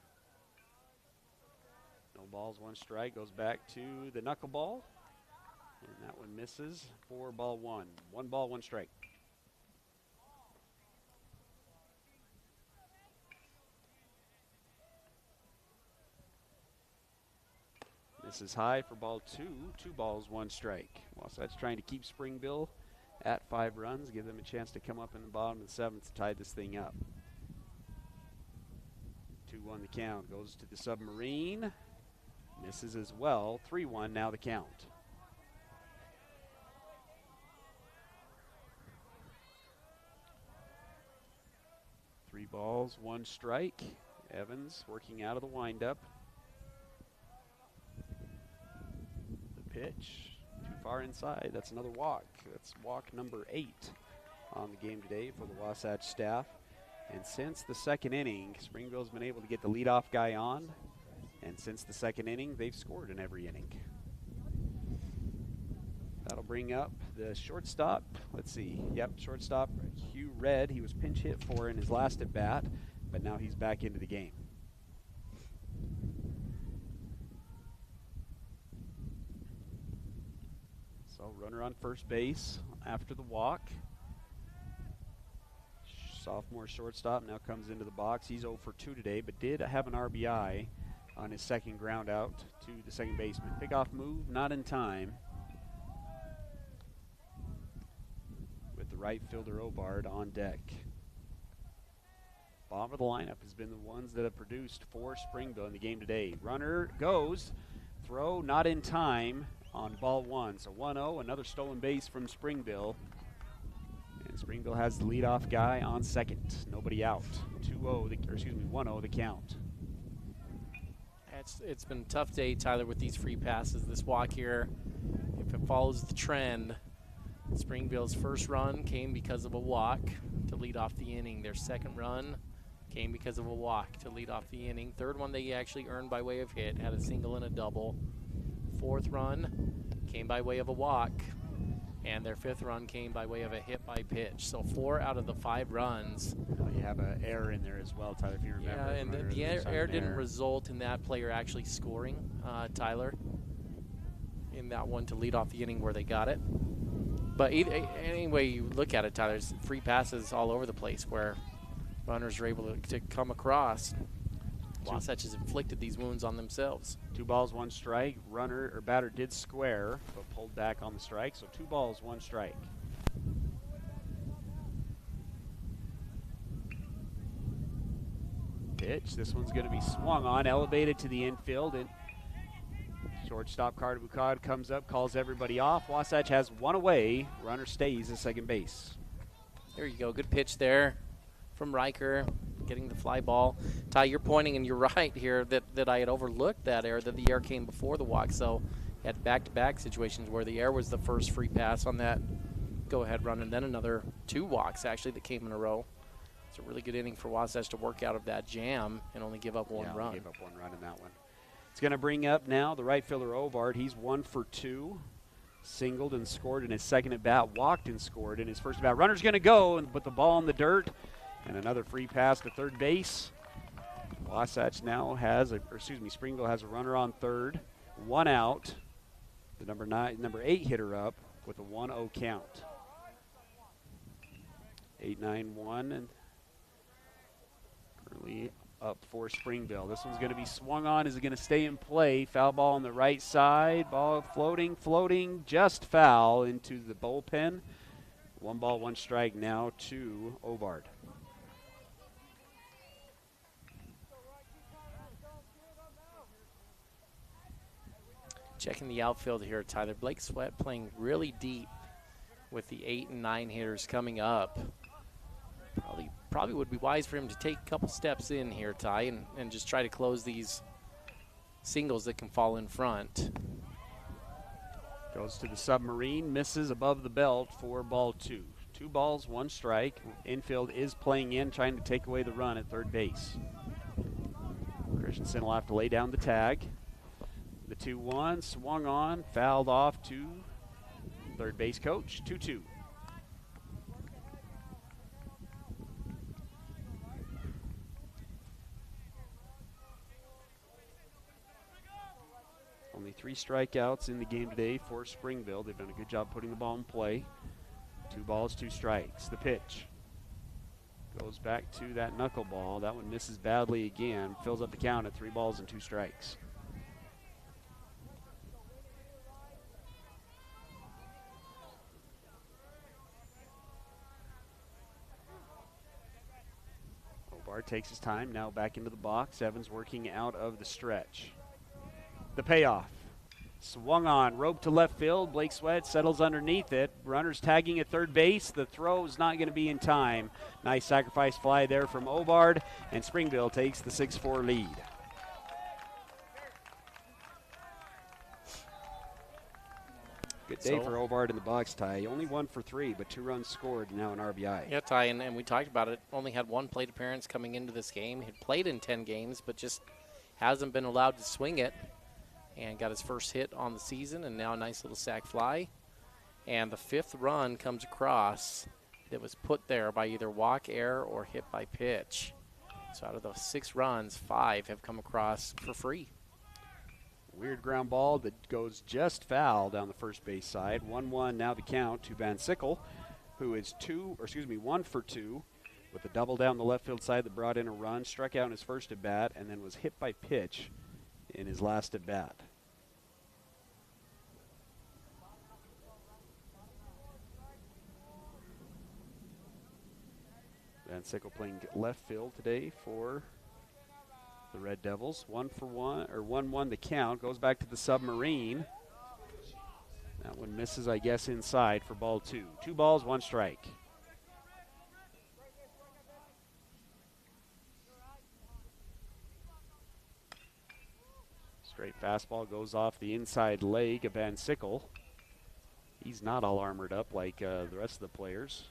No balls, 1 strike. Goes back to the knuckleball. And that one misses for ball 1. 1 ball, 1 strike. This is high for ball 2. 2 balls, 1 strike. Wasatch trying to keep Springville at 5 runs, give them a chance to come up in the bottom of the 7th to tie this thing up. 2-1 the count. Goes to the submarine. Misses as well. 3-1 now the count. Three balls, one strike. Evans working out of the windup. The pitch, too far inside. That's another walk. That's walk number 8 on the game today for the Wasatch staff. And since the second inning, Springville's been able to get the leadoff guy on. And since the second inning, they've scored in every inning. That'll bring up the shortstop. Let's see. Yep, shortstop Hugh Red. He was pinch hit for in his last at bat, but now he's back into the game. So runner on first base after the walk. Sophomore shortstop now comes into the box. He's 0 for 2 today, but did have an RBI on his second ground out to the second baseman. Pickoff move, not in time. With the right fielder Obard on deck. Bottom of the lineup has been the ones that have produced for Springville in the game today. Runner goes, throw not in time on ball 1. So 1-0, another stolen base from Springville. And Springville has the leadoff guy on second. Nobody out. 1-0 the count. It's been a tough day, Tyler, with these free passes. This walk here, if it follows the trend, Springville's first run came because of a walk to lead off the inning. Their second run came because of a walk to lead off the inning. Third one they actually earned by way of hit, had a single and a double. Fourth run came by way of a walk, and their fifth run came by way of a hit by pitch. So 4 out of the 5 runs. You have an error in there as well, Tyler, if you remember. Yeah, and the error didn't result in that player actually scoring, Tyler, in that one to lead off the inning where they got it. But any way you look at it, Tyler, there's free passes all over the place where runners are able to come across. Wasatch has inflicted these wounds on themselves. 2 balls, 1 strike. Runner or batter did square, but pulled back on the strike. So 2 balls, 1 strike. Pitch. This one's going to be swung on, elevated to the infield. And shortstop Carter Bucad comes up, calls everybody off. Wasatch has 1 away. Runner stays at second base. There you go. Good pitch there from Riker, getting the fly ball. Ty, you're pointing, and you're right here that I had overlooked that error, that the error came before the walk. So you had back-to-back situations where the error was the first free pass on that go-ahead run, and then another 2 walks, actually, that came in a row. It's a really good inning for Wasatch to work out of that jam and only give up 1 run. Gave up 1 run in that one. It's going to bring up now the right fielder Ovard. He's 1 for 2. Singled and scored in his second at bat, walked and scored in his first at bat. Runner's going to go and put the ball in the dirt, and another free pass to third base. Wasatch now has, Springville has a runner on third, 1 out. The number 8 hitter up with a 1-0 count. 8-9-1 and currently up for Springville. This one's going to be swung on. Is it going to stay in play? Foul ball on the right side. Ball floating, just foul into the bullpen. 1 ball, 1 strike now to Ovard. Checking the outfield here, Tyler. Blake Sweat playing really deep with the 8 and 9 hitters coming up. Probably would be wise for him to take a couple steps in here, Ty, and just try to close these singles that can fall in front. Goes to the submarine, misses above the belt for ball 2. 2 balls, 1 strike. Infield is playing in, trying to take away the run at third base. Christensen will have to lay down the tag. The 2-1 swung on, fouled off to third base coach. 2-2. Only 3 strikeouts in the game today for Springville. They've done a good job putting the ball in play. 2 balls, 2 strikes. The pitch goes back to that knuckleball. That one misses badly again. Fills up the count at 3 balls and 2 strikes. Hobart takes his time, now back into the box. Evans working out of the stretch. The payoff. Swung on, rope to left field. Blake Sweat settles underneath it. Runners tagging at third base. The throw is not going to be in time. Nice sacrifice fly there from Hobart, and Springville takes the 6-4 lead. Good day for Hobart in the box, Ty. Only 1 for 3, but 2 runs scored, now an RBI. Yeah, Ty, and we talked about it. Only had 1 plate appearance coming into this game. He played in 10 games, but just hasn't been allowed to swing it. And got his first hit on the season, and now a nice little sac fly. And the 5th run comes across that was put there by either walk, error, or hit by pitch. So out of those 6 runs, 5 have come across for free. Weird ground ball that goes just foul down the first base side. 1-1 now the count to Van Sickle, who is 1 for 2 with a double down the left field side that brought in a run, struck out in his first at bat, and then was hit by pitch in his last at bat. Van Sickle playing left field today for the Red Devils. 1-1 the count. Goes back to the Submarine. That one misses, I guess, inside for ball 2. 2 balls, 1 strike. Straight fastball goes off the inside leg of Van Sickle. He's not all armored up like the rest of the players.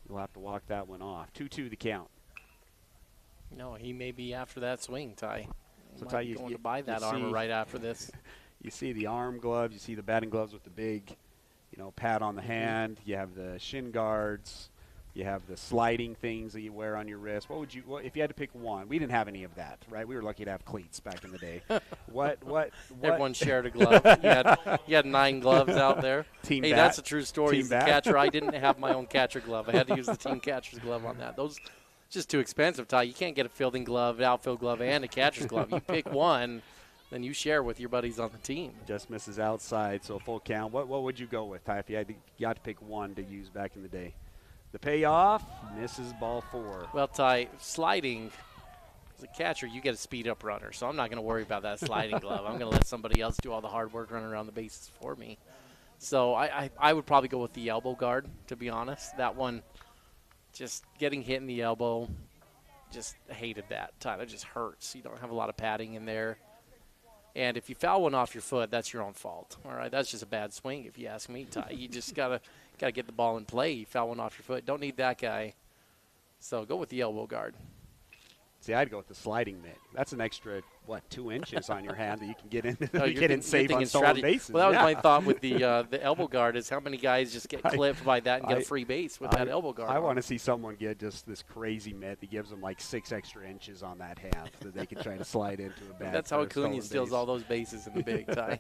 He'll have to walk that one off. 2-2 the count. No, he may be after that swing, Ty. So Ty, going to buy that armor right after this. You see the arm gloves. You see the batting gloves with the big, pad on the hand. You have the shin guards. You have the sliding things that you wear on your wrist. What if you had to pick one? We didn't have any of that, right? We were lucky to have cleats back in the day. What? Everyone shared a glove. You had 9 gloves out there. Team hey, bat. That's a true story. As the bat. catcher, I didn't have my own catcher glove. I had to use the team catcher's glove on that. Those just too expensive, Ty. You can't get a fielding glove, outfield glove, and a catcher's glove. You pick one, then you share with your buddies on the team. Just misses outside, so full count. What would you go with, Ty, if you had to pick one to use back in the day? The payoff misses ball 4. Well, Ty, sliding, as a catcher, you get a speed-up runner, so I'm not going to worry about that sliding glove. I'm going to let somebody else do all the hard work running around the bases for me. So I would probably go with the elbow guard, to be honest. That one, just getting hit in the elbow, just hated that, Ty. That just hurts. You don't have a lot of padding in there. And if you foul one off your foot, that's your own fault. All right, that's just a bad swing if you ask me, Ty. You just gotta get the ball in play. You foul one off your foot. Don't need that guy. So go with the elbow guard. See, I'd go with the sliding mitt. That's an extra 2 inches on your hand that you can get in. Save on stolen bases. Well, that was my thought with the elbow guard is how many guys just get clipped by that and get a free base with that elbow guard. I want to see someone get just this crazy mitt that gives them 6 extra inches on that half so that they can try to slide into a bat. That's how Acuna steals all those bases in the big, Ty.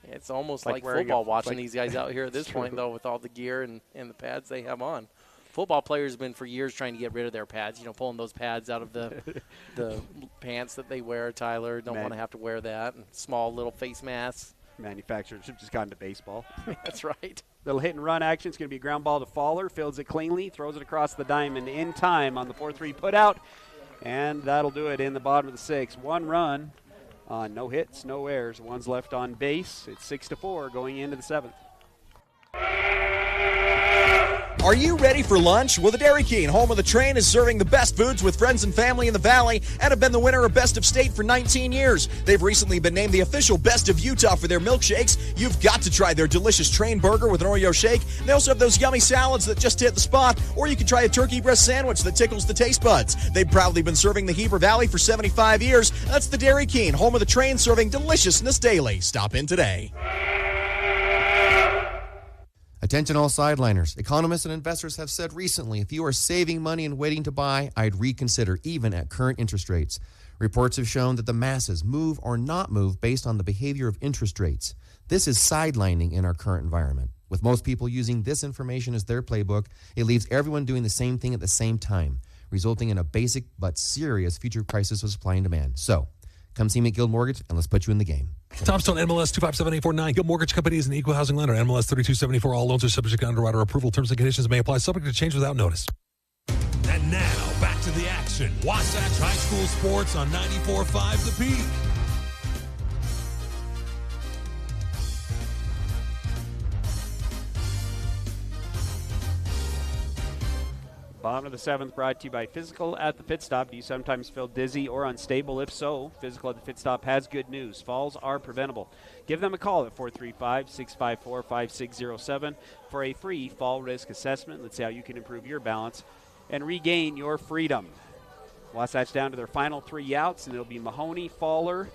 It's almost like football watching these guys out here at this point, though, with all the gear and the pads they have on. Football players have been for years trying to get rid of their pads, pulling those pads out of the pants that they wear, Tyler. Don't want to have to wear that. And small little face masks. Manufacturers have just gotten to baseball. That's right. Little hit and run action. It's going to be a ground ball to Fowler. Fields it cleanly, throws it across the diamond in time on the 4-3 putout. And that'll do it in the bottom of the 6th. 1 run on no hits, no errors. 1's left on base. It's 6-4 going into the 7th. Are you ready for lunch? Well, the Dairy King, home of the train, is serving the best foods with friends and family in the Valley and have been the winner of Best of State for 19 years. They've recently been named the official Best of Utah for their milkshakes. You've got to try their delicious train burger with an Oreo shake. They also have those yummy salads that just hit the spot, or you can try a turkey breast sandwich that tickles the taste buds. They've proudly been serving the Heber Valley for 75 years. That's the Dairy King, home of the train, serving deliciousness daily. Stop in today. Attention all sideliners. Economists and investors have said recently, if you are saving money and waiting to buy, I'd reconsider even at current interest rates. Reports have shown that the masses move or not move based on the behavior of interest rates. This is sidelining in our current environment. With most people using this information as their playbook, it leaves everyone doing the same thing at the same time, resulting in a basic but serious future crisis of supply and demand. So, come see me at Guild Mortgage, and let's put you in the game. Tom Stone, MLS 257849. Guild Mortgage Company is an equal housing lender. MLS 3274. All loans are subject to underwriter approval. Terms and conditions may apply. Subject to change without notice. And now, back to the action. Wasatch High School Sports on 94.5 The Peak. Bottom of the seventh brought to you by Physical at the Pit Stop. Do you sometimes feel dizzy or unstable? If so, Physical at the Pit Stop has good news. Falls are preventable. Give them a call at 435-654-5607 for a free fall risk assessment. Let's see how you can improve your balance and regain your freedom. Wasatch down to their final 3 outs, and it'll be Mahoney, Fowler,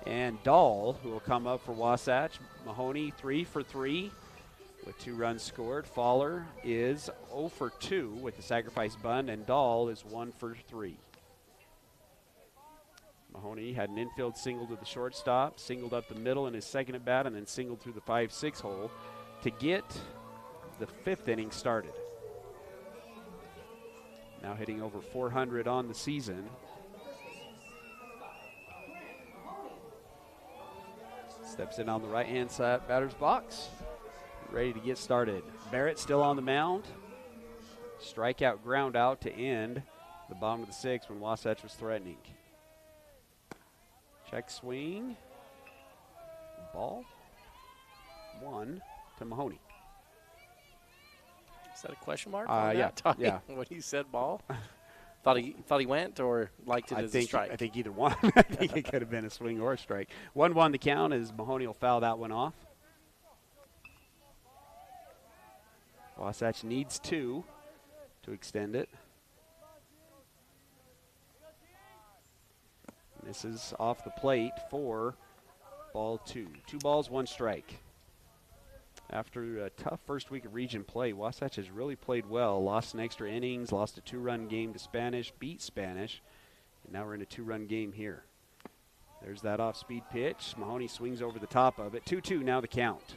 and Dahl who will come up for Wasatch. Mahoney 3 for 3. With 2 runs scored. Fowler is 0 for 2 with the sacrifice bunt, and Dahl is 1 for 3. Mahoney had an infield single to the shortstop, singled up the middle in his second at bat, and then singled through the 5-6 hole to get the 5th inning started. Now hitting over 400 on the season. Steps in on the right-hand side batter's box. Ready to get started. Barrett still on the mound. Strikeout, ground out to end the bottom of the 6th when Wasatch was threatening. Check swing. Ball. 1 to Mahoney. Is that a question mark? Yeah. Yeah. When he said ball, thought he went or liked it as a strike. I think either one. I think it could have been a swing or a strike. 1-1 the count as Mahoney will foul that one off. Wasatch needs 2 to extend it. Misses off the plate for ball 2. 2 balls, 1 strike. After a tough first week of region play, Wasatch has really played well. Lost an extra innings, lost a 2-run game to Spanish, beat Spanish, and now we're in a 2-run game here. There's that off-speed pitch. Mahoney swings over the top of it. 2-2 now the count.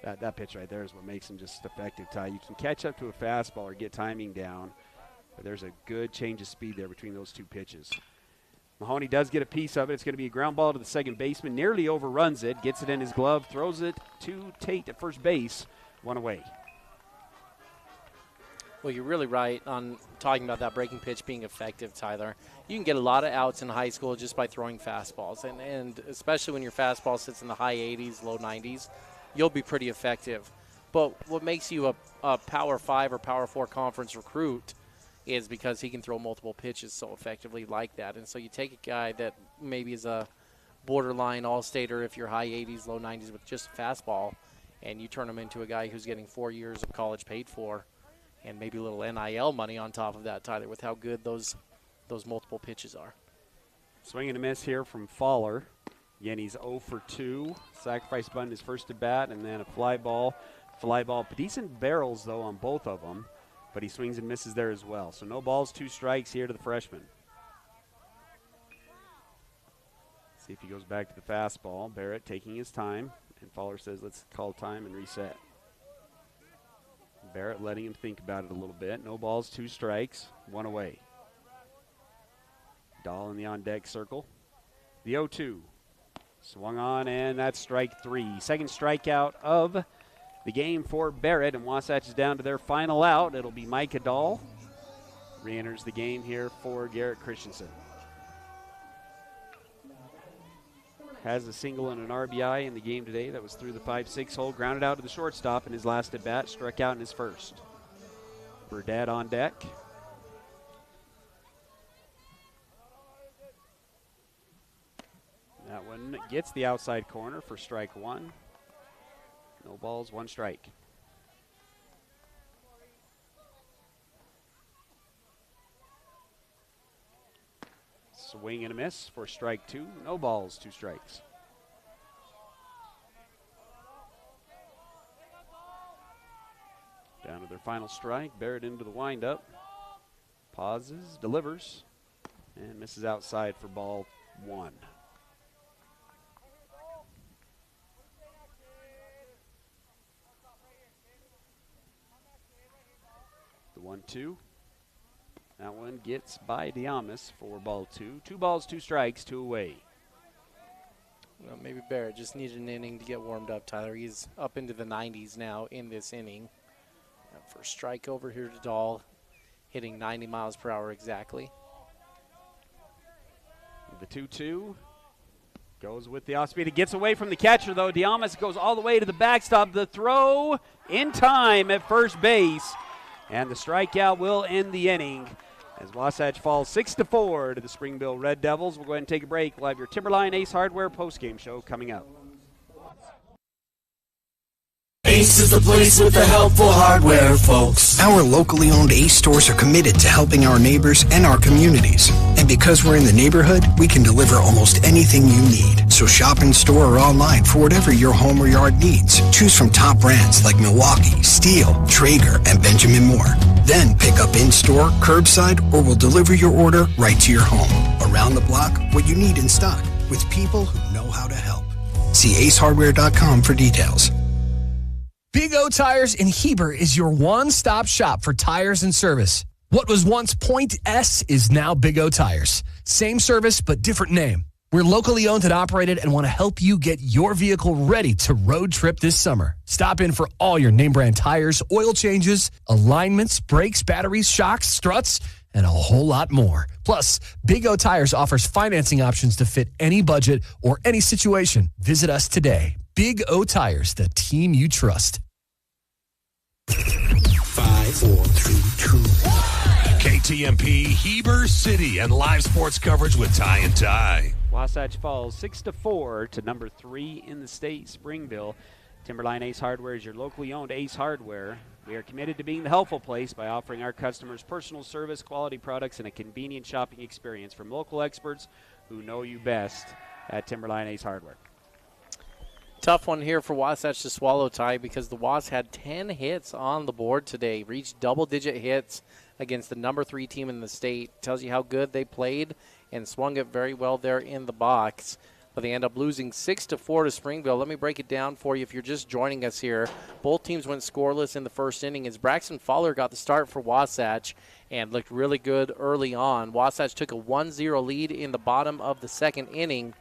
That pitch right there is what makes him just effective, Ty. You can catch up to a fastball or get timing down, but there's a good change of speed there between those 2 pitches. Mahoney does get a piece of it. It's going to be a ground ball to the second baseman. Nearly overruns it, gets it in his glove, throws it to Tate at first base. 1 away. Well, you're really right on talking about that breaking pitch being effective, Tyler. You can get a lot of outs in high school just by throwing fastballs, and especially when your fastball sits in the high 80s, low 90s. You'll be pretty effective. But what makes you a Power 5 or Power 4 conference recruit is because he can throw multiple pitches so effectively like that. And so you take a guy that maybe is a borderline all-stater if you're high 80s, low 90s with just a fastball, and you turn him into a guy who's getting 4 years of college paid for and maybe a little NIL money on top of that, Tyler, with how good those multiple pitches are. Swing and a miss here from Fowler. Again, he's 0 for 2. Sacrifice bunt his first at bat, and then a fly ball. Decent barrels, though, on both of them, but he swings and misses there as well. So no balls, 2 strikes here to the freshman. See if he goes back to the fastball. Barrett taking his time, and Fowler says, let's call time and reset. Barrett letting him think about it a little bit. No balls, 2 strikes, 1 away. Dahl in the on-deck circle. The 0-2. Swung on, and that's strike 3. Second strikeout of the game for Barrett, and Wasatch is down to their final out. It'll be Micah Dahl. Re-enters the game here for Garrett Christensen. Has a single and an RBI in the game today. That was through the 5-6 hole. Grounded out to the shortstop in his last at bat. Struck out in his first. Burdett on deck. That one gets the outside corner for strike 1. No balls, 1 strike. Swing and a miss for strike 2. No balls, 2 strikes. Down to their final strike. Barrett into the windup. Pauses, delivers, and misses outside for ball 1. The 1-2. That one gets by Diamas for ball 2. 2 balls, 2 strikes, 2 away. Well, maybe Barrett just needed an inning to get warmed up, Tyler. He's up into the 90s now in this inning. First strike over here to Dahl. hitting 90 miles per hour exactly. The 2-2 goes with the off-speed. It gets away from the catcher, though. Diamas goes all the way to the backstop. The throw in time at first base. And the strikeout will end the inning as Wasatch falls 6-4 to the Springville Red Devils. We'll go ahead and take a break. We'll have your Timberline Ace Hardware postgame show coming up. Ace is the place with the helpful hardware, folks. Our locally owned Ace stores are committed to helping our neighbors and our communities. And because we're in the neighborhood, we can deliver almost anything you need. So shop in store or online for whatever your home or yard needs. Choose from top brands like Milwaukee, Steel, Traeger, and Benjamin Moore. Then pick up in-store, curbside, or we'll deliver your order right to your home. Around the block, what you need in stock, with people who know how to help. See acehardware.com for details. Big O Tires in Heber is your one-stop shop for tires and service. What was once Point S is now Big O Tires. Same service, but different name. We're locally owned and operated and want to help you get your vehicle ready to road trip this summer. Stop in for all your name brand tires, oil changes, alignments, brakes, batteries, shocks, struts, and a whole lot more. Plus, Big O Tires offers financing options to fit any budget or any situation. Visit us today. Big O Tires, the team you trust. 5, 4, 3, 2, 1. KTMP, Heber City, and live sports coverage with Ty and Ty. Wasatch falls 6-4 to number 3 in the state, Springville. Timberline Ace Hardware is your locally owned Ace Hardware. We are committed to being the helpful place by offering our customers personal service, quality products, and a convenient shopping experience from local experts who know you best at Timberline Ace Hardware. Tough one here for Wasatch to swallow, Ty, because the Was had 10 hits on the board today, reached double-digit hits against the number 3 team in the state. Tells you how good they played and swung it very well there in the box. But they end up losing 6-4 to Springville. Let me break it down for you if you're just joining us here. Both teams went scoreless in the first inning as Braxton Fowler got the start for Wasatch and looked really good early on. Wasatch took a 1-0 lead in the bottom of the second inning,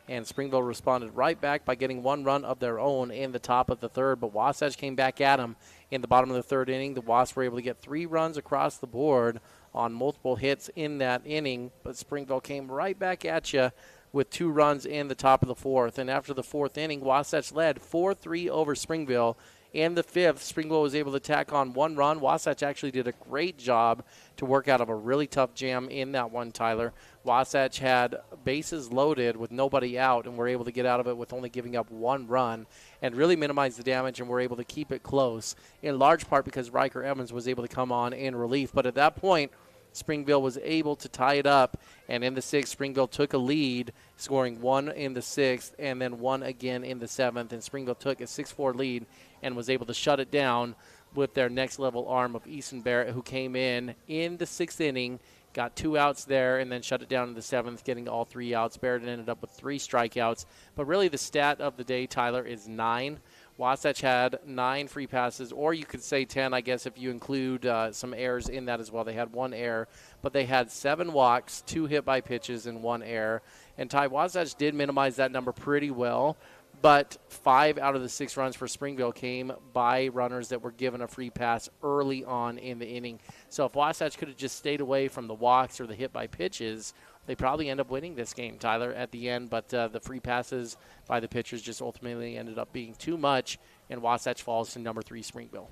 and Springville responded right back by getting 1 run of their own in the top of the third. But Wasatch came back at them in the bottom of the third inning. The Wasps were able to get 3 runs across the board on multiple hits in that inning. But Springville came right back at you with 2 runs in the top of the fourth. And after the fourth inning, Wasatch led 4-3 over Springville. In the fifth, Springville was able to tack on 1 run. Wasatch actually did a great job to work out of a really tough jam in that one, Tyler. Wasatch had bases loaded with nobody out and were able to get out of it with only giving up 1 run and really minimize the damage, and were able to keep it close, in large part because Riker Evans was able to come on in relief. But at that point, Springville was able to tie it up, and in the 6th, Springville took a lead, scoring 1 in the 6th and then 1 again in the 7th, and Springville took a 6-4 lead and was able to shut it down with their next-level arm of Easton Barrett, who came in the 6th inning, got 2 outs there, and then shut it down in the 7th, getting all 3 outs. Barrett ended up with 3 strikeouts. But really the stat of the day, Tyler, is 9. Wasatch had 9 free passes, or you could say 10, I guess, if you include some errors in that as well. They had 1 error, but they had 7 walks, 2 hit by pitches, and 1 error. And Ty, Wasatch did minimize that number pretty well, but 5 out of the 6 runs for Springville came by runners that were given a free pass early on in the inning. So if Wasatch could have just stayed away from the walks or the hit by pitches, they probably end up winning this game, Tyler, at the end. But the free passes by the pitchers just ultimately ended up being too much, and Wasatch falls to number 3 Springville.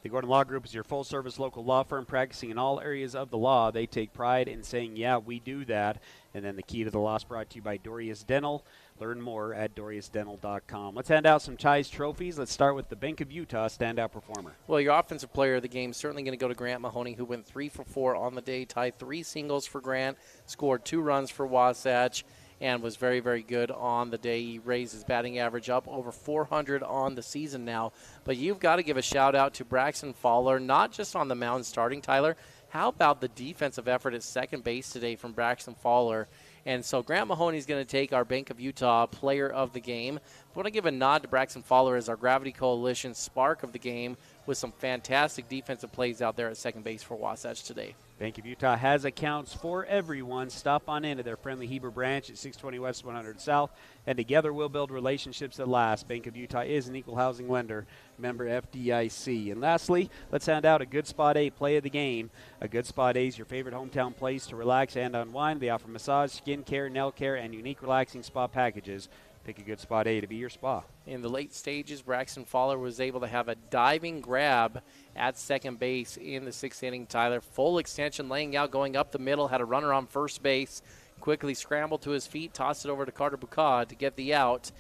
The Gordon Law Group is your full-service local law firm practicing in all areas of the law. They take pride in saying, yeah, we do that. And then the key to the law is brought to you by Dorius Dental. Learn more at DoriusDental.com. Let's hand out some Ties trophies. Let's start with the Bank of Utah standout performer. Well, your offensive player of the game is certainly going to go to Grant Mahoney, who went 3 for 4 on the day. Tied 3 singles for Grant, scored 2 runs for Wasatch, and was very, very good on the day. He raised his batting average up over 400 on the season now. But you've got to give a shout-out to Braxton Fowler, not just on the mound starting, Tyler. How about the defensive effort at second base today from Braxton Fowler? And so Grant Mahoney is going to take our Bank of Utah player of the game. I want to give a nod to Braxton Fowler as our Gravity Coalition spark of the game with some fantastic defensive plays out there at second base for Wasatch today. Bank of Utah has accounts for everyone. Stop on into their friendly Heber branch at 620 West 100 South, and together we'll build relationships that last. Bank of Utah is an equal housing lender, member FDIC. And lastly, let's hand out a Good Spot A play of the game. A Good Spot A is your favorite hometown place to relax and unwind. They offer massage, skin care, nail care, and unique relaxing spa packages. Pick a Good Spot A to be your spa. In the late stages, Braxton Fowler was able to have a diving grab at second base in the 6th inning. Tyler, full extension, laying out, going up the middle, had a runner on first base, quickly scrambled to his feet, tossed it over to Carter Bucad to get the out,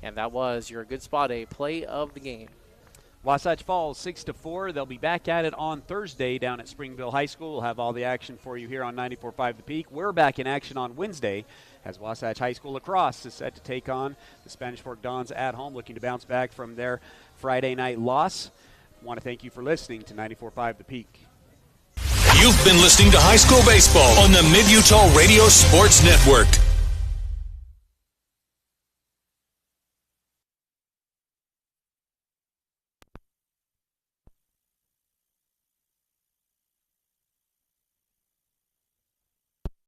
and that was your Good Spot A play of the game. Wasatch falls 6-4. They'll be back at it on Thursday down at Springville High School. We'll have all the action for you here on 94.5 The Peak. We're back in action on Wednesday as Wasatch High School lacrosse is set to take on the Spanish Fork Dons at home, looking to bounce back from their Friday night loss. I want to thank you for listening to 94.5 The Peak. You've been listening to High School Baseball on the Mid-Utah Radio Sports Network.